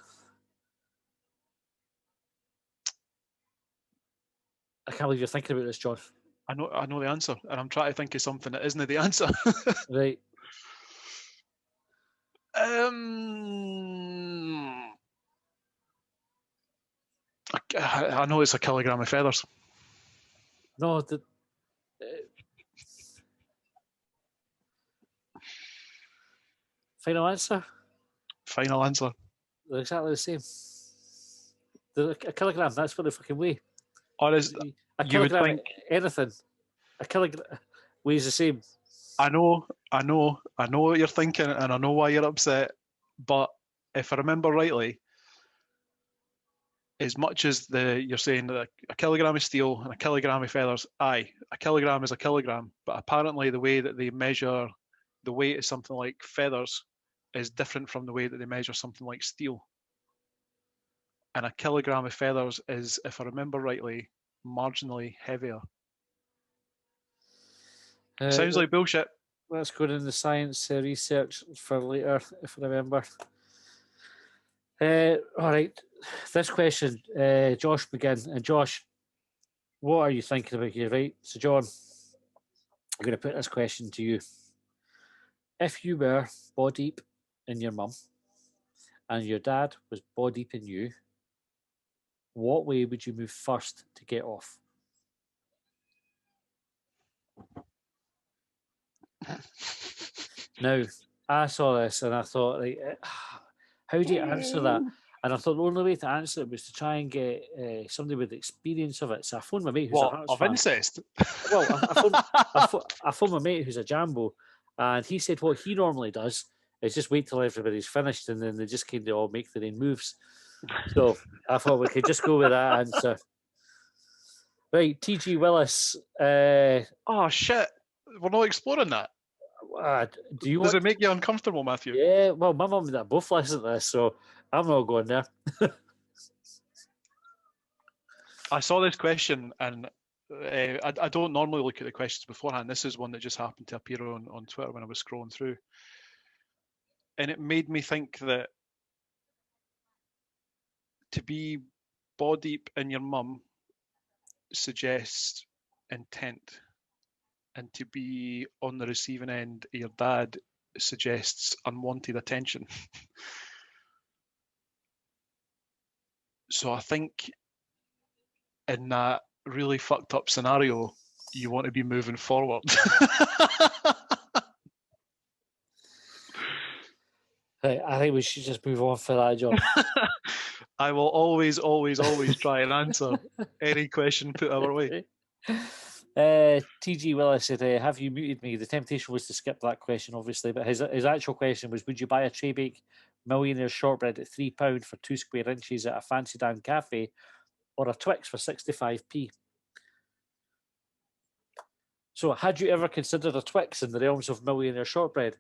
I can't believe you're thinking about this, John. I know the answer, and I'm trying to think of something that isn't the answer. Right. I know it's a kilogram of feathers. No, final answer? Final answer. They're exactly the same. A kilogram, that's what they fucking weigh. Or is a kilogram, you would think anything. A kilogram weighs the same. I know what you're thinking, and I know why you're upset. But if I remember rightly, as much as you're saying that a kilogram of steel and a kilogram of feathers, aye, a kilogram is a kilogram. But apparently, the way that they measure the weight of something like feathers is different from the way that they measure something like steel. And a kilogram of feathers is, if I remember rightly, marginally heavier. Sounds like bullshit. Let's go in the science research for later, if I remember. All right. This question, Josh begin. And Josh, what are you thinking about here, right? So, John, I'm going to put this question to you. If you were ball deep in your mum and your dad was ball deep in you, what way would you move first to get off? Now, I saw this and I thought, like, how do you answer that? And I thought the only way to answer it was to try and get somebody with experience of it. So I phoned my mate who's a Hearts fan. Incest? Well, I phoned my mate who's a Jambo, and he said what he normally does is just wait till everybody's finished and then they just kind of all make their own moves. So I thought we could just go with that answer. Right, TG Willis. Oh, shit. We're not exploring that. Does it make you uncomfortable, Matthew? Yeah, well, my mum and dad both listen to this, so I'm not going there. I saw this question, and I don't normally look at the questions beforehand. This is one that just happened to appear on Twitter when I was scrolling through. And it made me think that to be ball deep in your mum suggests intent. And to be on the receiving end of your dad suggests unwanted attention. So I think in that really fucked up scenario, you want to be moving forward. Right, I think we should just move on for that, John. I will always, always, always try and answer any question put our way. TG Willis said, have you muted me? The temptation was to skip that question, obviously, but his actual question was, would you buy a tray bake millionaire shortbread at £3 for 2 square inches at a fancy Dan cafe, or a Twix for 65p? So, had you ever considered a Twix in the realms of millionaire shortbread?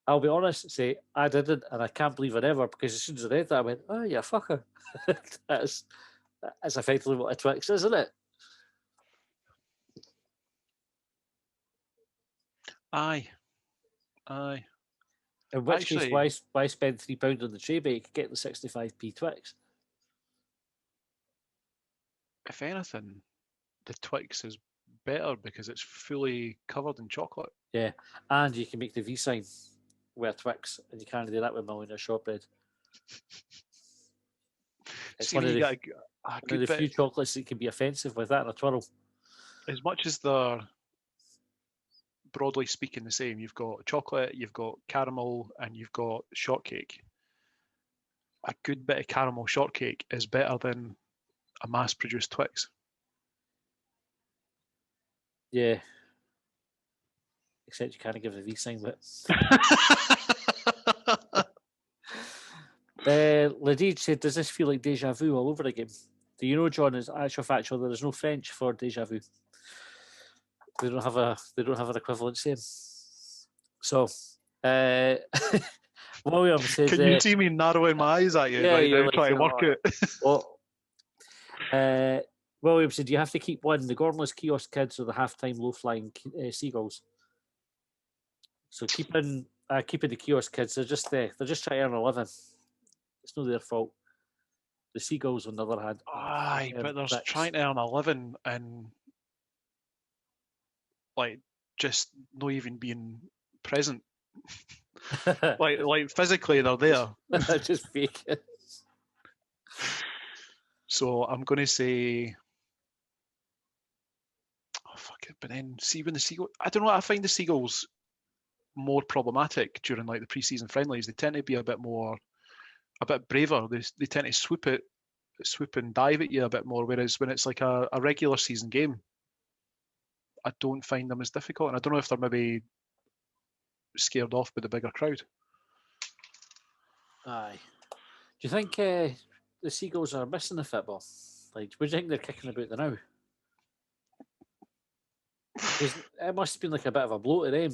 I'll be honest, say I didn't, and I can't believe I never, because as soon as I read that, I went, oh, yeah, fucker. that's effectively what a Twix is, isn't it? Aye. In which case, why spend £3 on the tray bake, get the 65p Twix? If anything, the Twix is better because it's fully covered in chocolate. Yeah, and you can make the V sign with a Twix, and you can't do that with millionaire shortbread. It's one of the few chocolates that can be offensive with that and a twirl. As much as they're broadly speaking the same, you've got chocolate, you've got caramel, and you've got shortcake. A good bit of caramel shortcake is better than a mass-produced Twix. Yeah. Except you can't give the V sign with it. Ladid said, does this feel like deja vu all over again? Do you know, John, is actual factual, there is no French for deja vu. They don't have an equivalent same. So William said, can you see me narrowing my eyes at you right now, trying to work it? William said, you have to keep one, the Gormless Kiosk Kids or the half-time low-flying Seagulls. So keeping the Kiosk Kids, they're just trying to earn a living. It's not their fault. The Seagulls, on the other hand, aye, but they're trying to earn a living and like just not even being present. like physically they're there. They're just fake it. So I'm going to say, oh fuck it. But then see when the Seagulls, I don't know. I find the Seagulls more problematic during like the pre-season friendlies. They tend to be a bit braver. They tend to swoop and dive at you a bit more. Whereas when it's like a regular season game, I don't find them as difficult. And I don't know if they're maybe scared off by the bigger crowd. Aye. Do you think the Seagulls are missing the football? Like, what do you think they're kicking about the now? It must have been like a bit of a blow to them.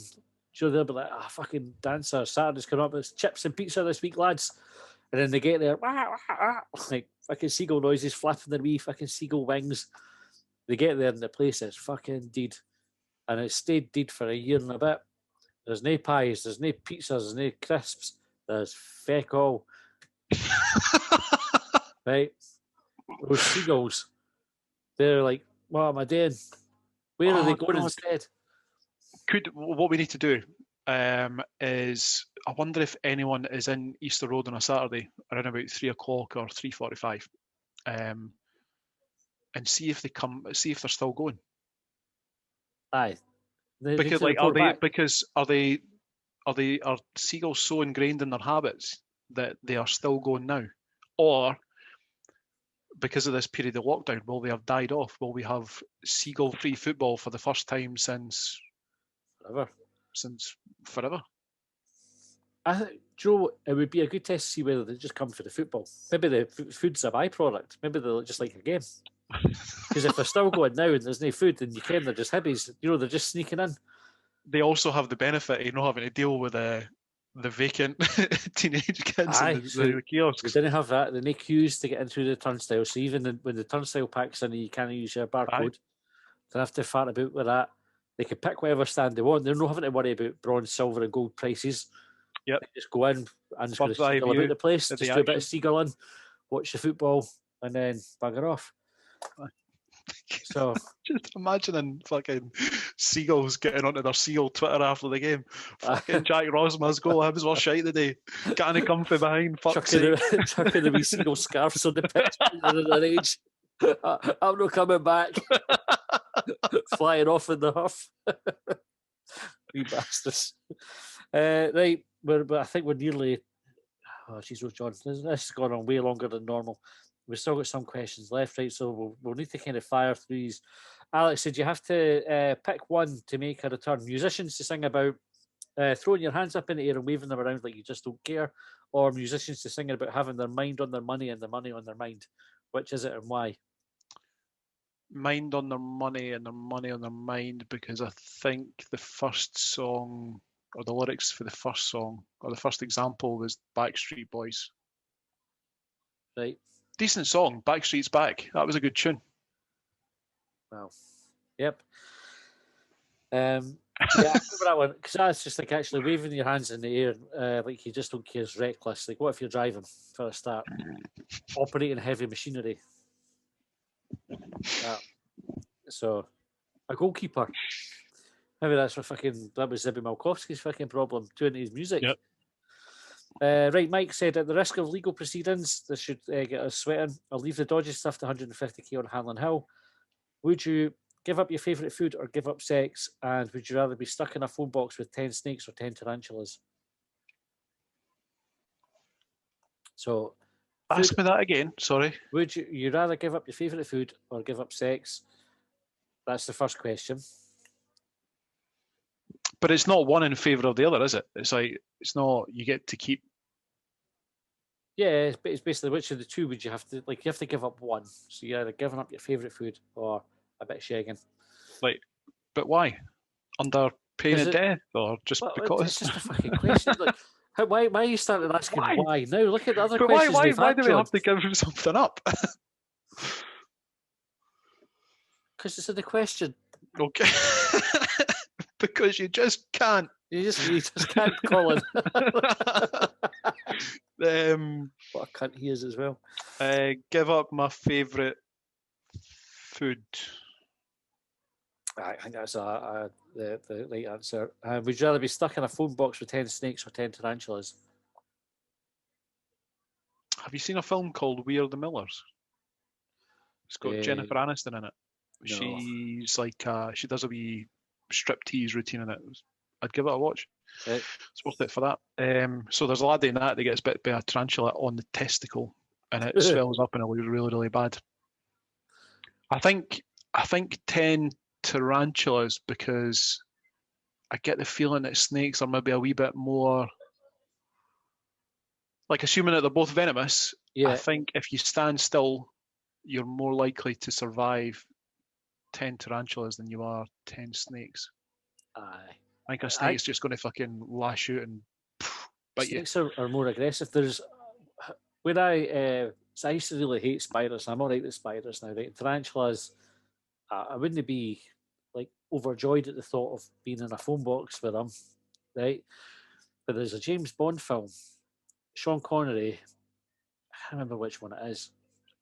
Sure, they'll be like, fucking dancer, Saturday's coming up, it's chips and pizza this week, lads. And then they get there, like fucking seagull noises flapping their wee fucking seagull wings. They get there and the place is fucking dead. And it stayed dead for a year and a bit. There's no pies, there's no pizzas, there's no crisps, there's feck all. Right? Those seagulls, they're like, what am I doing? Where are they going instead? What we need to do is, I wonder if anyone is in Easter Road on a Saturday around about 3 o'clock or 3:45, and see if they're still going. Aye. Are seagulls so ingrained in their habits that they are still going now, or because of this period of lockdown, will they have died off? Will we have seagull-free football for the first time since forever? I think, Joe, it would be a good test to see whether they just come for the football. Maybe the food's a byproduct. Maybe they'll just like a game. Because if they're still going now and there's no food, then you can, they're just Hibbies. They're just sneaking in. They also have the benefit of not having to deal with the vacant teenage kids in the kiosks. They didn't have that. They need queues to get in through the turnstile. So even when the turnstile packs in, you can't use your barcode. They have to fart about with that. They can pick whatever stand they want. They're not having to worry about bronze, silver, and gold prices. Yep. They just go in and just going to seagull about the place, just do a bit of seagulling, watch the football, and then bugger off. So just imagining fucking seagulls getting onto their seal Twitter after the game. Fucking Jack Rosma's goal. Hibs were shite today. Can't he come from behind? Fuck's sake. chucking the wee seagull scarves on the pitch in their age. I'm not coming back. Flying off in the huff. Wee bastards. Right, but I think we're nearly. Oh, jeez, John, this has gone on way longer than normal. We've still got some questions left, right? So we'll need to kind of fire through these. Alex said you have to pick one to make a return. Musicians to sing about throwing your hands up in the air and waving them around like you just don't care, or musicians to sing about having their mind on their money and the money on their mind. Which is it and why? Mind on their money and their money on their mind, because I think the first song or the lyrics for the first song or the first example was Backstreet Boys. Right. Decent song, Backstreet's Back. That was a good tune. Well, yep. Yeah, I remember that one because that's just like actually waving your hands in the air like you just don't care is reckless. Like, what if you're driving for a start, operating heavy machinery? So, a goalkeeper. Maybe that's what that was Zibby Malkowski's fucking problem, doing his music. Yep. Right, Mike said, at the risk of legal proceedings, this should get us sweating. I'll leave the dodgy stuff to 150k on Hanlon Hill. Would you give up your favourite food or give up sex? And would you rather be stuck in a phone box with 10 snakes or 10 tarantulas? So, ask me that again, sorry. Would you rather give up your favourite food or give up sex? That's the first question. But it's not one in favour of the other, is it? It's like, it's not, you get to keep. Yeah, it's basically which of the two would you have to, you have to give up one. So you're either giving up your favourite food or a bit of shagging. Like, but why? Under pain of death or just because? It's just a fucking question. Why are you starting asking why? Now look at the other but questions. Why do we have to give something up? Because it's in the question. Okay. Because you just can't. You just can't, Colin. What a cunt he is as well. Give up my favourite food. I think that's the right answer. Would you rather be stuck in a phone box with 10 snakes or 10 tarantulas? Have you seen a film called We Are the Millers? It's got Jennifer Aniston in it. No. She's like, she does a wee striptease routine in it. I'd give it a watch. Right. It's worth it for that. So there's a lad in that gets bit by a tarantula on the testicle, and it swells up and it looks really, really bad. I think 10 tarantulas, because I get the feeling that snakes are maybe a wee bit more, like, assuming that they're both venomous. Yeah. I think if you stand still, you're more likely to survive 10 tarantulas than you are 10 snakes. Aye. I think a snake's just going to fucking lash out and bite you. Snakes are more aggressive. There's when I used to really hate spiders. I'm all right with spiders now. Right? Tarantulas, I wouldn't be like overjoyed at the thought of being in a phone box with them, right? But there's a James Bond film, Sean Connery. I can't remember which one it is.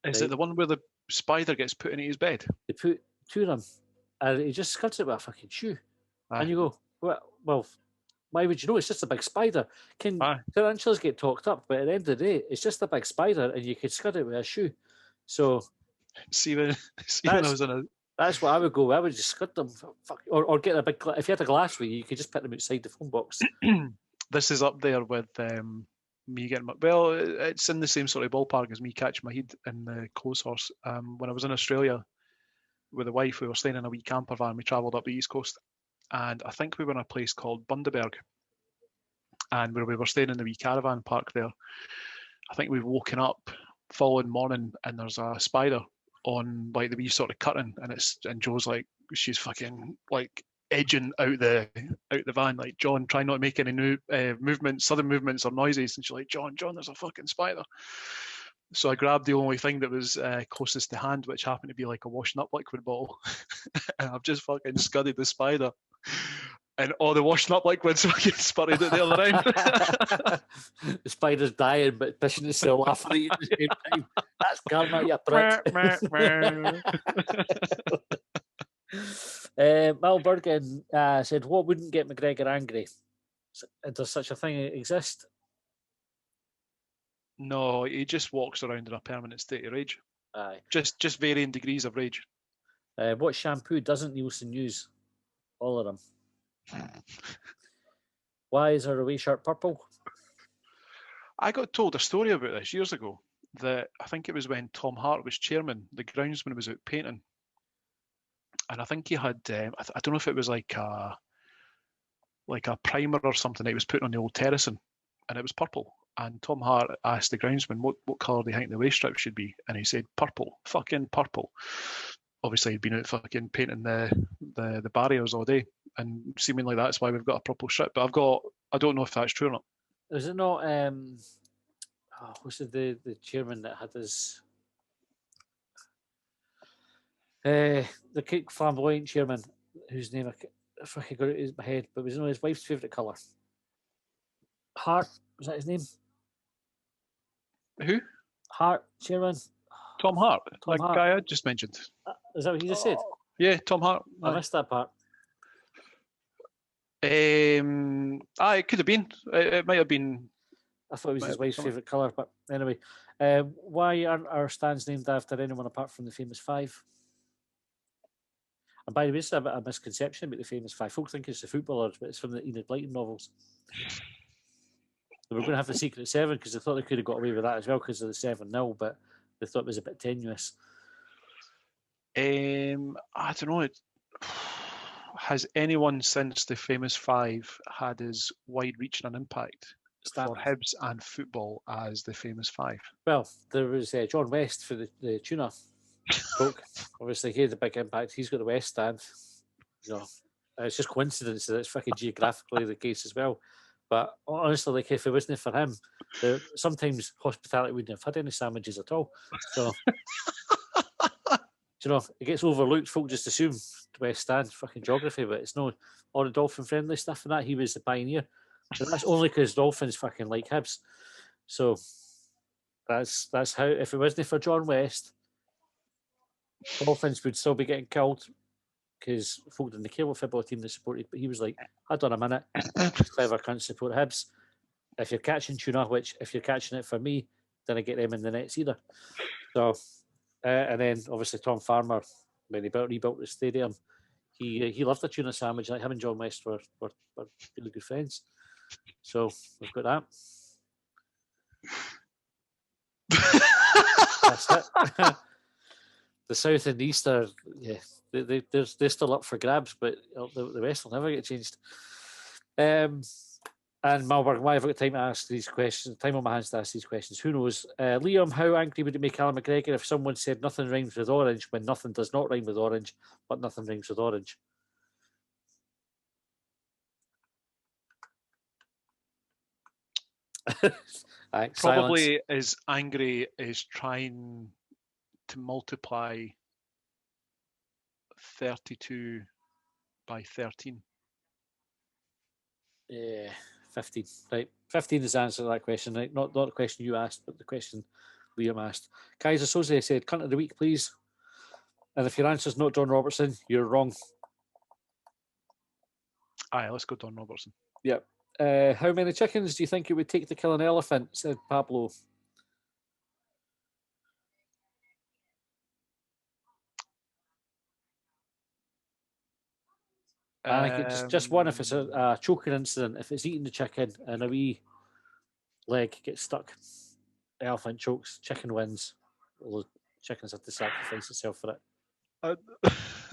Is it the one where the spider gets put into his bed? They put two of them, and he just scuds it with a fucking shoe. And you go, well, why would you know? It's just a big spider. Can tarantulas get talked up? But at the end of the day, it's just a big spider, and you could scud it with a shoe. So, that's what I would go. I would just scud them, or get a big. If you had a glass with you, you could just put them outside the phone box. This is up there with me getting my. Well, it's in the same sort of ballpark as me catching my head in the clothes horse. When I was in Australia with the wife, we were staying in a wee camper van. We travelled up the east coast. And I think we were in a place called Bundaberg, and where we were staying in the wee caravan park there. I think we've woken up following morning and there's a spider on like the wee sort of curtain, and Joe's like, she's fucking like edging out the van, like, John, try not to make any new movements, sudden movements or noises. And she's like, John, there's a fucking spider. So I grabbed the only thing that was closest to hand, which happened to be like a washing up liquid bottle. And I've just fucking scudded the spider and all the washing up liquids fucking spurted at the other end. The spider's dying, but pissing itself laughing at you at the same time. That's karma, you prick. Mal Bergen said, what wouldn't get McGregor angry? Does such a thing exist? No, he just walks around in a permanent state of rage. Aye. Just varying degrees of rage. What shampoo doesn't Nielsen use? All of them. Why is our away shirt purple? I got told a story about this years ago. That I think it was when Tom Hart was chairman. The groundsman was out painting, and I think he had I don't know if it was like a primer or something that he was putting on the old terracing, and it was purple. And Tom Hart asked the groundsman what colour do you think the waist strip should be, and he said purple, fucking purple. Obviously, he'd been out fucking painting the barriers all day, and seemingly that's why we've got a purple strip. But I don't know if that's true or not. Is it not? What's the chairman that had his the flamboyant chairman whose name I fucking got it in my head, but it was his wife's favourite colour. Hart, was that his name? Who? Hart, chairman. Tom Hart, Tom Hart. Guy I just mentioned. Is that what you just said? Yeah, Tom Hart. I missed that part. It could have been. It might have been. I thought it was his wife's favourite colour, but anyway. Why aren't our stands named after anyone apart from the famous five? And by the way, it's a misconception about the famous five. Folk think it's the footballers, but it's from the Enid Blyton novels. They were going to have the Secret Seven because they thought they could have got away with that as well because of the 7-0, but they thought it was a bit tenuous. I don't know. Has anyone since the famous five had as wide-reaching an impact for Hibs and football as the famous five? Well, there was John West for the tuna folk. Obviously, he had a big impact. He's got the West stand. You know, it's just coincidence that it's fucking geographically the case as well. But honestly, like if it wasn't for him, sometimes hospitality wouldn't have had any sandwiches at all. So, you know, it gets overlooked. Folk just assume West Stand fucking geography, but it's no all the dolphin friendly stuff and that. He was the pioneer. But that's only because dolphins fucking like Hibs. So that's how. If it wasn't for John West, dolphins would still be getting killed because folk didn't care what football team they supported. But he was like, "Hold on a minute, clever cunts support Hibs. If you're catching tuna, which if you're catching it for me, then I get them in the nets either." So, and then obviously Tom Farmer, when he rebuilt the stadium, he loved the tuna sandwich. Like him and John West were really good friends. So we've got that. That's it. The South and the East are, yeah, they're still up for grabs, but the West will never get changed. And Malberg, why have I got time to ask these questions? Time on my hands to ask these questions. Who knows? Liam, how angry would it make Alan McGregor if someone said nothing rhymes with orange when nothing does not rhyme with orange, but nothing rhymes with orange? Right, probably silence. as angry as trying to multiply 32 by 13. Yeah, 15. Right, 15 is the answer to that question. Right, not the question you asked, but the question Liam asked. Kaiser Soze said, "Cunt of the week, please." And if your answer's not John Robertson, you're wrong. Aye, let's go Don Robertson. Yep. How many chickens do you think it would take to kill an elephant? Said Pablo. I think it's just one if it's a choking incident. If it's eating the chicken and a wee leg gets stuck, the elephant chokes, chicken wins. All the chickens have to sacrifice itself for it.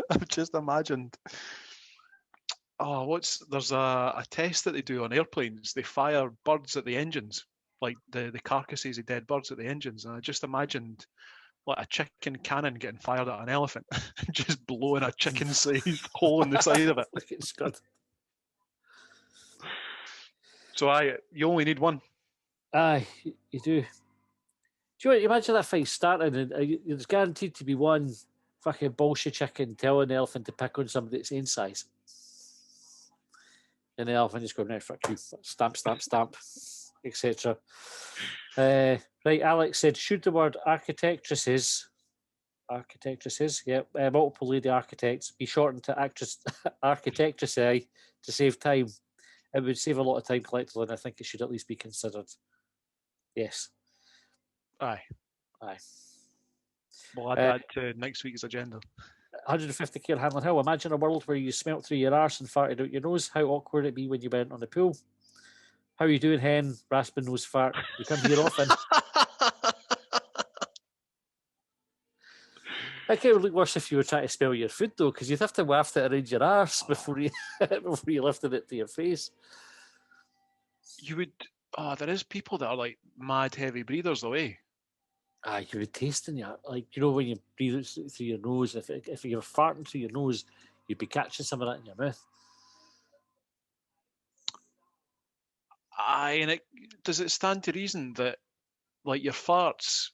I've just imagined. There's a test that they do on airplanes. They fire birds at the engines, like the carcasses of dead birds at the engines. And I just imagined like a chicken cannon getting fired at an elephant, just blowing a chicken-sized hole in the side of it. It's good. So you only need one. Aye, you do. Do you imagine that fight starting and there's guaranteed to be one fucking bullshit chicken telling the elephant to pick on somebody that's same size? And the elephant just going, right, fuck you, stamp, stamp, stamp, etc. Right, Alex said, should the word architectresses, multiple lady architects, be shortened to architectressae to save time? It would save a lot of time collectively, and I think it should at least be considered. Yes. Aye. Aye. We'll add that to next week's agenda. 150k on Hanlon Hill. Imagine a world where you smelt through your arse and farted out your nose. How awkward it'd be when you went on the pool. How you doing, hen? Rasping nose fart. You come here often. It kind of look worse if you were trying to smell your food, though, because you'd have to waft it around your arse before you lifted it to your face. You would. Oh, there is people that are like mad heavy breathers, though, eh? You would taste in your, like, you know, when you breathe it through your nose, if you're farting through your nose, you'd be catching some of that in your mouth. Aye, and does it stand to reason that, like, your farts,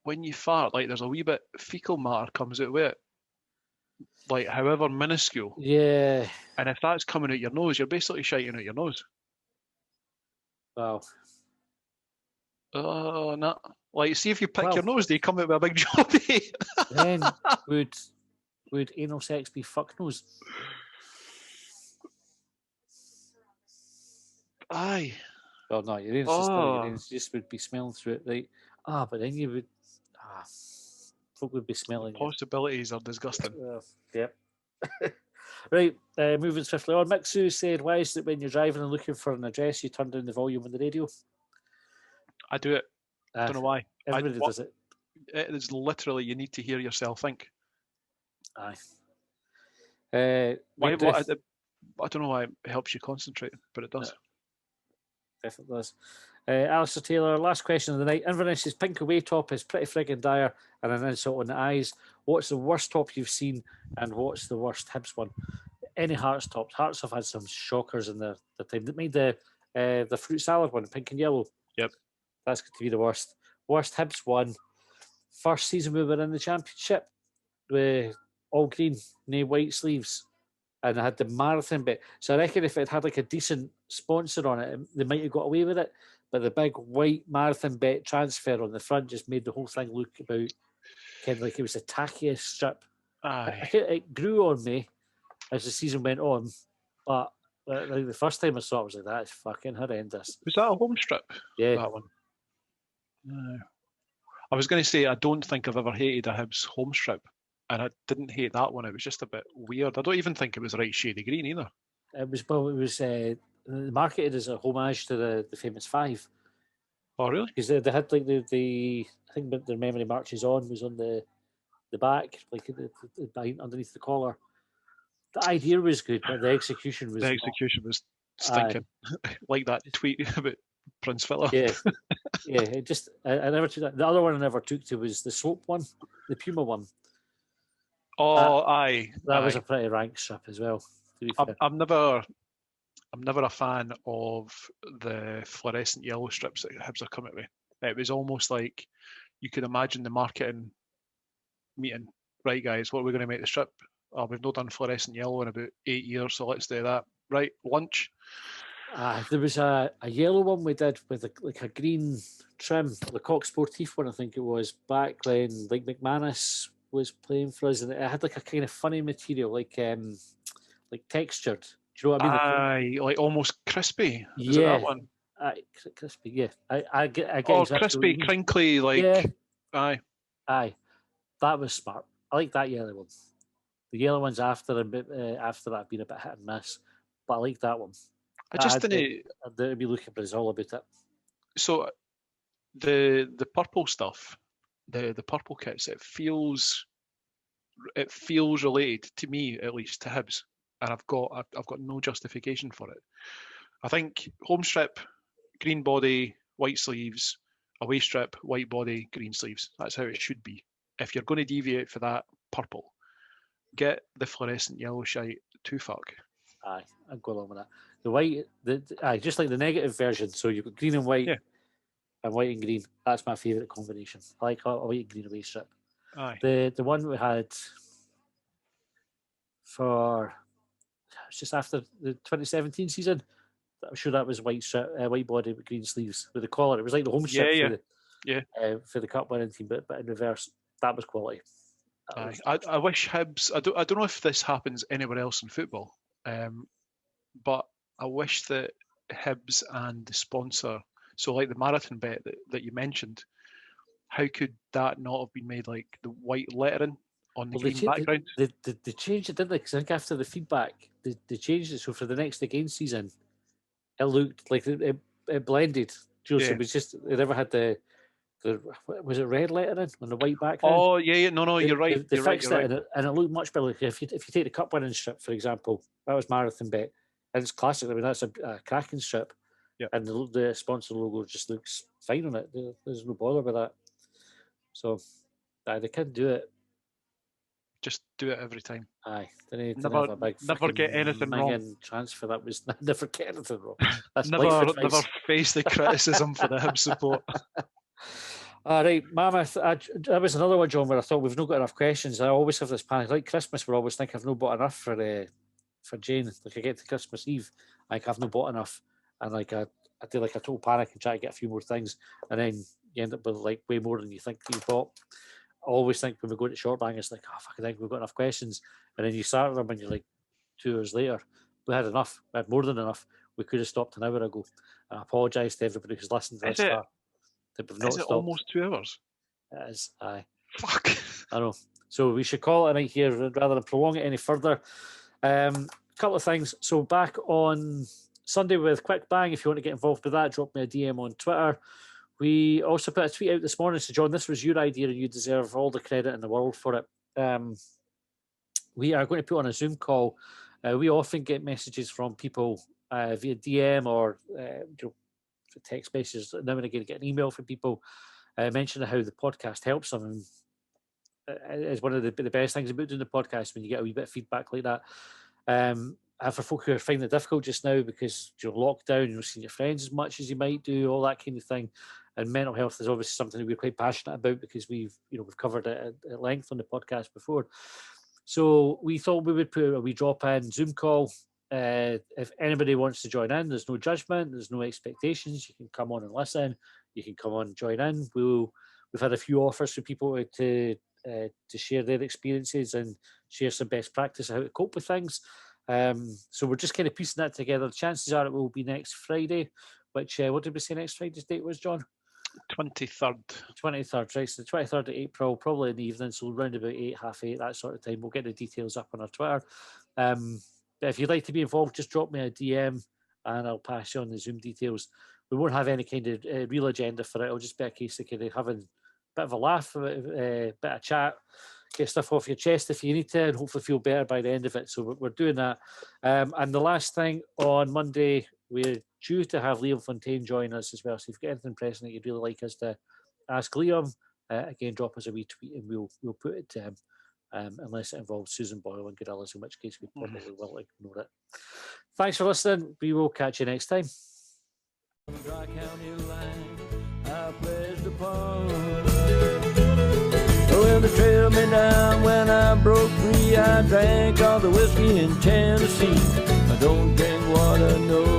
when you fart, like, there's a wee bit fecal matter comes out with it, like, however minuscule. Yeah. And if that's coming out your nose, you're basically shiting out your nose. Wow. Oh, no. Like, see if you pick your nose, do you come out with a big jobby? Then would anal sex be fuck nose? Aye. Well, no, your anus just would be smelling through it, right? But then you would, folk would be smelling. Possibilities are disgusting. Yep. Right, moving swiftly on. Mixu said, why is it when you're driving and looking for an address, you turn down the volume on the radio? I do it. I don't know why. Everybody does it. It is literally, you need to hear yourself think. Aye. I don't know why it helps you concentrate, but it does. Definitely does. Alistair Taylor, last question of the night. Inverness's pink away top is pretty friggin' dire and an insult on the eyes. What's the worst top you've seen and what's the worst Hibs one? Any Hearts tops. Hearts have had some shockers in their time. They made the fruit salad one, pink and yellow. Yep. That's going to be the worst. Worst Hibs one. First season we were in the Championship with all green, no white sleeves. And I had the marathon bit. So I reckon if it had like a decent sponsor on it, they might have got away with it. But the big white marathon bet transfer on the front just made the whole thing look about kind of like it was the tackiest strip. It grew on me as the season went on. But like the first time I saw it, I was like, that is fucking horrendous. Was that a home strip? Yeah. That one. No. I was going to say, I don't think I've ever hated a Hibs home strip. And I didn't hate that one. It was just a bit weird. I don't even think it was the right shade of green either. It was marketed as a homage to the famous Five. Oh, really? Because they had like the I think their memory marches on was on the back, like behind underneath the collar. The idea was good, but the execution was stinking. Like that tweet about Prince Philip. Yeah. It just I never took that. The other one I never took to was the soap one, the Puma one. Oh, that was a pretty rank strip as well. I'm never a fan of the fluorescent yellow strips that Hibs are coming with. It was almost like you could imagine the marketing meeting. Right, guys, what are we going to make the strip? Oh, we've not done fluorescent yellow in about 8 years, so let's do that. Right, lunch. There was a yellow one we did with a green trim, the Coq Sportif one, I think it was, back when like McManus was playing for us, and it had like a kind of funny material, like textured. Do you know what I mean? Like almost crispy. Yeah, is it that one? Crispy. Yeah, I get. Exactly crispy, crinkly, like. Yeah. Aye. That was smart. I like that yellow one. The yellow ones after that have been a bit hit and miss, but I like that one. I just didn't. I'd be looking for us all about it. So, the purple stuff, the purple kits, it feels related to me, at least to Hibs, and I've got no justification for it. I think home strip, green body, white sleeves, away strip, white body, green sleeves. That's how it should be. If you're going to deviate for that purple, get the fluorescent yellow shite to fuck. Aye, I'd go along with that. The white, just like the negative version. So you've got green and white, and white and green. That's my favourite combination. I like a white and green away strip. Aye. The one we had for was just after the 2017 season. I'm sure that was white body with green sleeves with the collar. It was like the home strip for the cup winning team, but in reverse, that was quality. I wish Hibs. I don't know if this happens anywhere else in football, but I wish that Hibs and the sponsor, so like the marathon bet that you mentioned, how could that not have been made like the white lettering on the green background? They changed it, didn't they? Because I think after the feedback, they changed it. So for the next again season, it looked like it blended. So it was just, they never had the was it red lettering on the white background? Oh yeah, no, you're right. They you're fixed right, it, and it looked much better. Like if you take the cup winning strip, for example, that was marathon bet, and it's classic. I mean, that's a cracking strip, and the sponsor logo just looks fine on it. There's no bother with that. So, they can do it. Just do it every time. Aye, they never have a big never get anything wrong. Transfer that was never get anything wrong. That's never face the criticism for the Hibs support. All right, Mammoth. That was another one, John, where I thought we've not got enough questions. I always have this panic. Like Christmas, we're always thinking I've not bought enough for Jane. Like I get to Christmas Eve, like I've not bought enough, and like I do like a total panic and try to get a few more things, and then you end up with like way more than you think you've bought. I always think when we go to Shortbangers, like, oh, fuck, I think we've got enough questions, and then you start them and you're like 2 hours later, we had enough. We had more than enough. We could have stopped an hour ago. And I apologise to everybody who's listened to this far. Is it almost 2 hours? It is, aye. Fuck. I know. So we should call it a night here rather than prolong it any further. Couple of things. So back on Sunday with Quick Bang, if you want to get involved with that, drop me a DM on Twitter. We also put a tweet out this morning. So, John, this was your idea and you deserve all the credit in the world for it. We are going to put on a Zoom call. We often get messages from people via DM or text messages. Now and again, get an email from people mentioning how the podcast helps them. And it's one of the best things about doing the podcast when you get a wee bit of feedback like that. And for folk who are finding it difficult just now because you're locked down, you're not seeing your friends as much as you might do, all that kind of thing. And mental health is obviously something that we're quite passionate about because we've covered it at length on the podcast before. So we thought we would put a wee drop-in Zoom call. If anybody wants to join in, there's no judgment, there's no expectations. You can come on and listen. You can come on and join in. We've had a few offers for people to share their experiences and share some best practice of how to cope with things. So we're just kind of piecing that together. The chances are it will be next Friday, which, what did we say next Friday's date was, John? 23rd. 23rd, right. So the 23rd of April, probably in the evening, so around about 8, half 8, that sort of time. We'll get the details up on our Twitter. But if you'd like to be involved, just drop me a DM and I'll pass you on the Zoom details. We won't have any kind of real agenda for it. It'll just be a case of kind of having a bit of a laugh, a bit of chat, get stuff off your chest if you need to, and hopefully feel better by the end of it. So we're doing that. And the last thing, on Monday, we're due to have Liam Fontaine join us as well. So if you've got anything pressing that you'd really like us to ask Liam, again, drop us a wee tweet and we'll put it to him. Unless it involves Susan Boyle and Gorillas, in which case we probably will ignore it. Thanks for listening. We will catch you next time. Dry County line, I pledged upon. Well, they trailed me down when I broke free. I drank all the whiskey in Tennessee. I don't drink water, no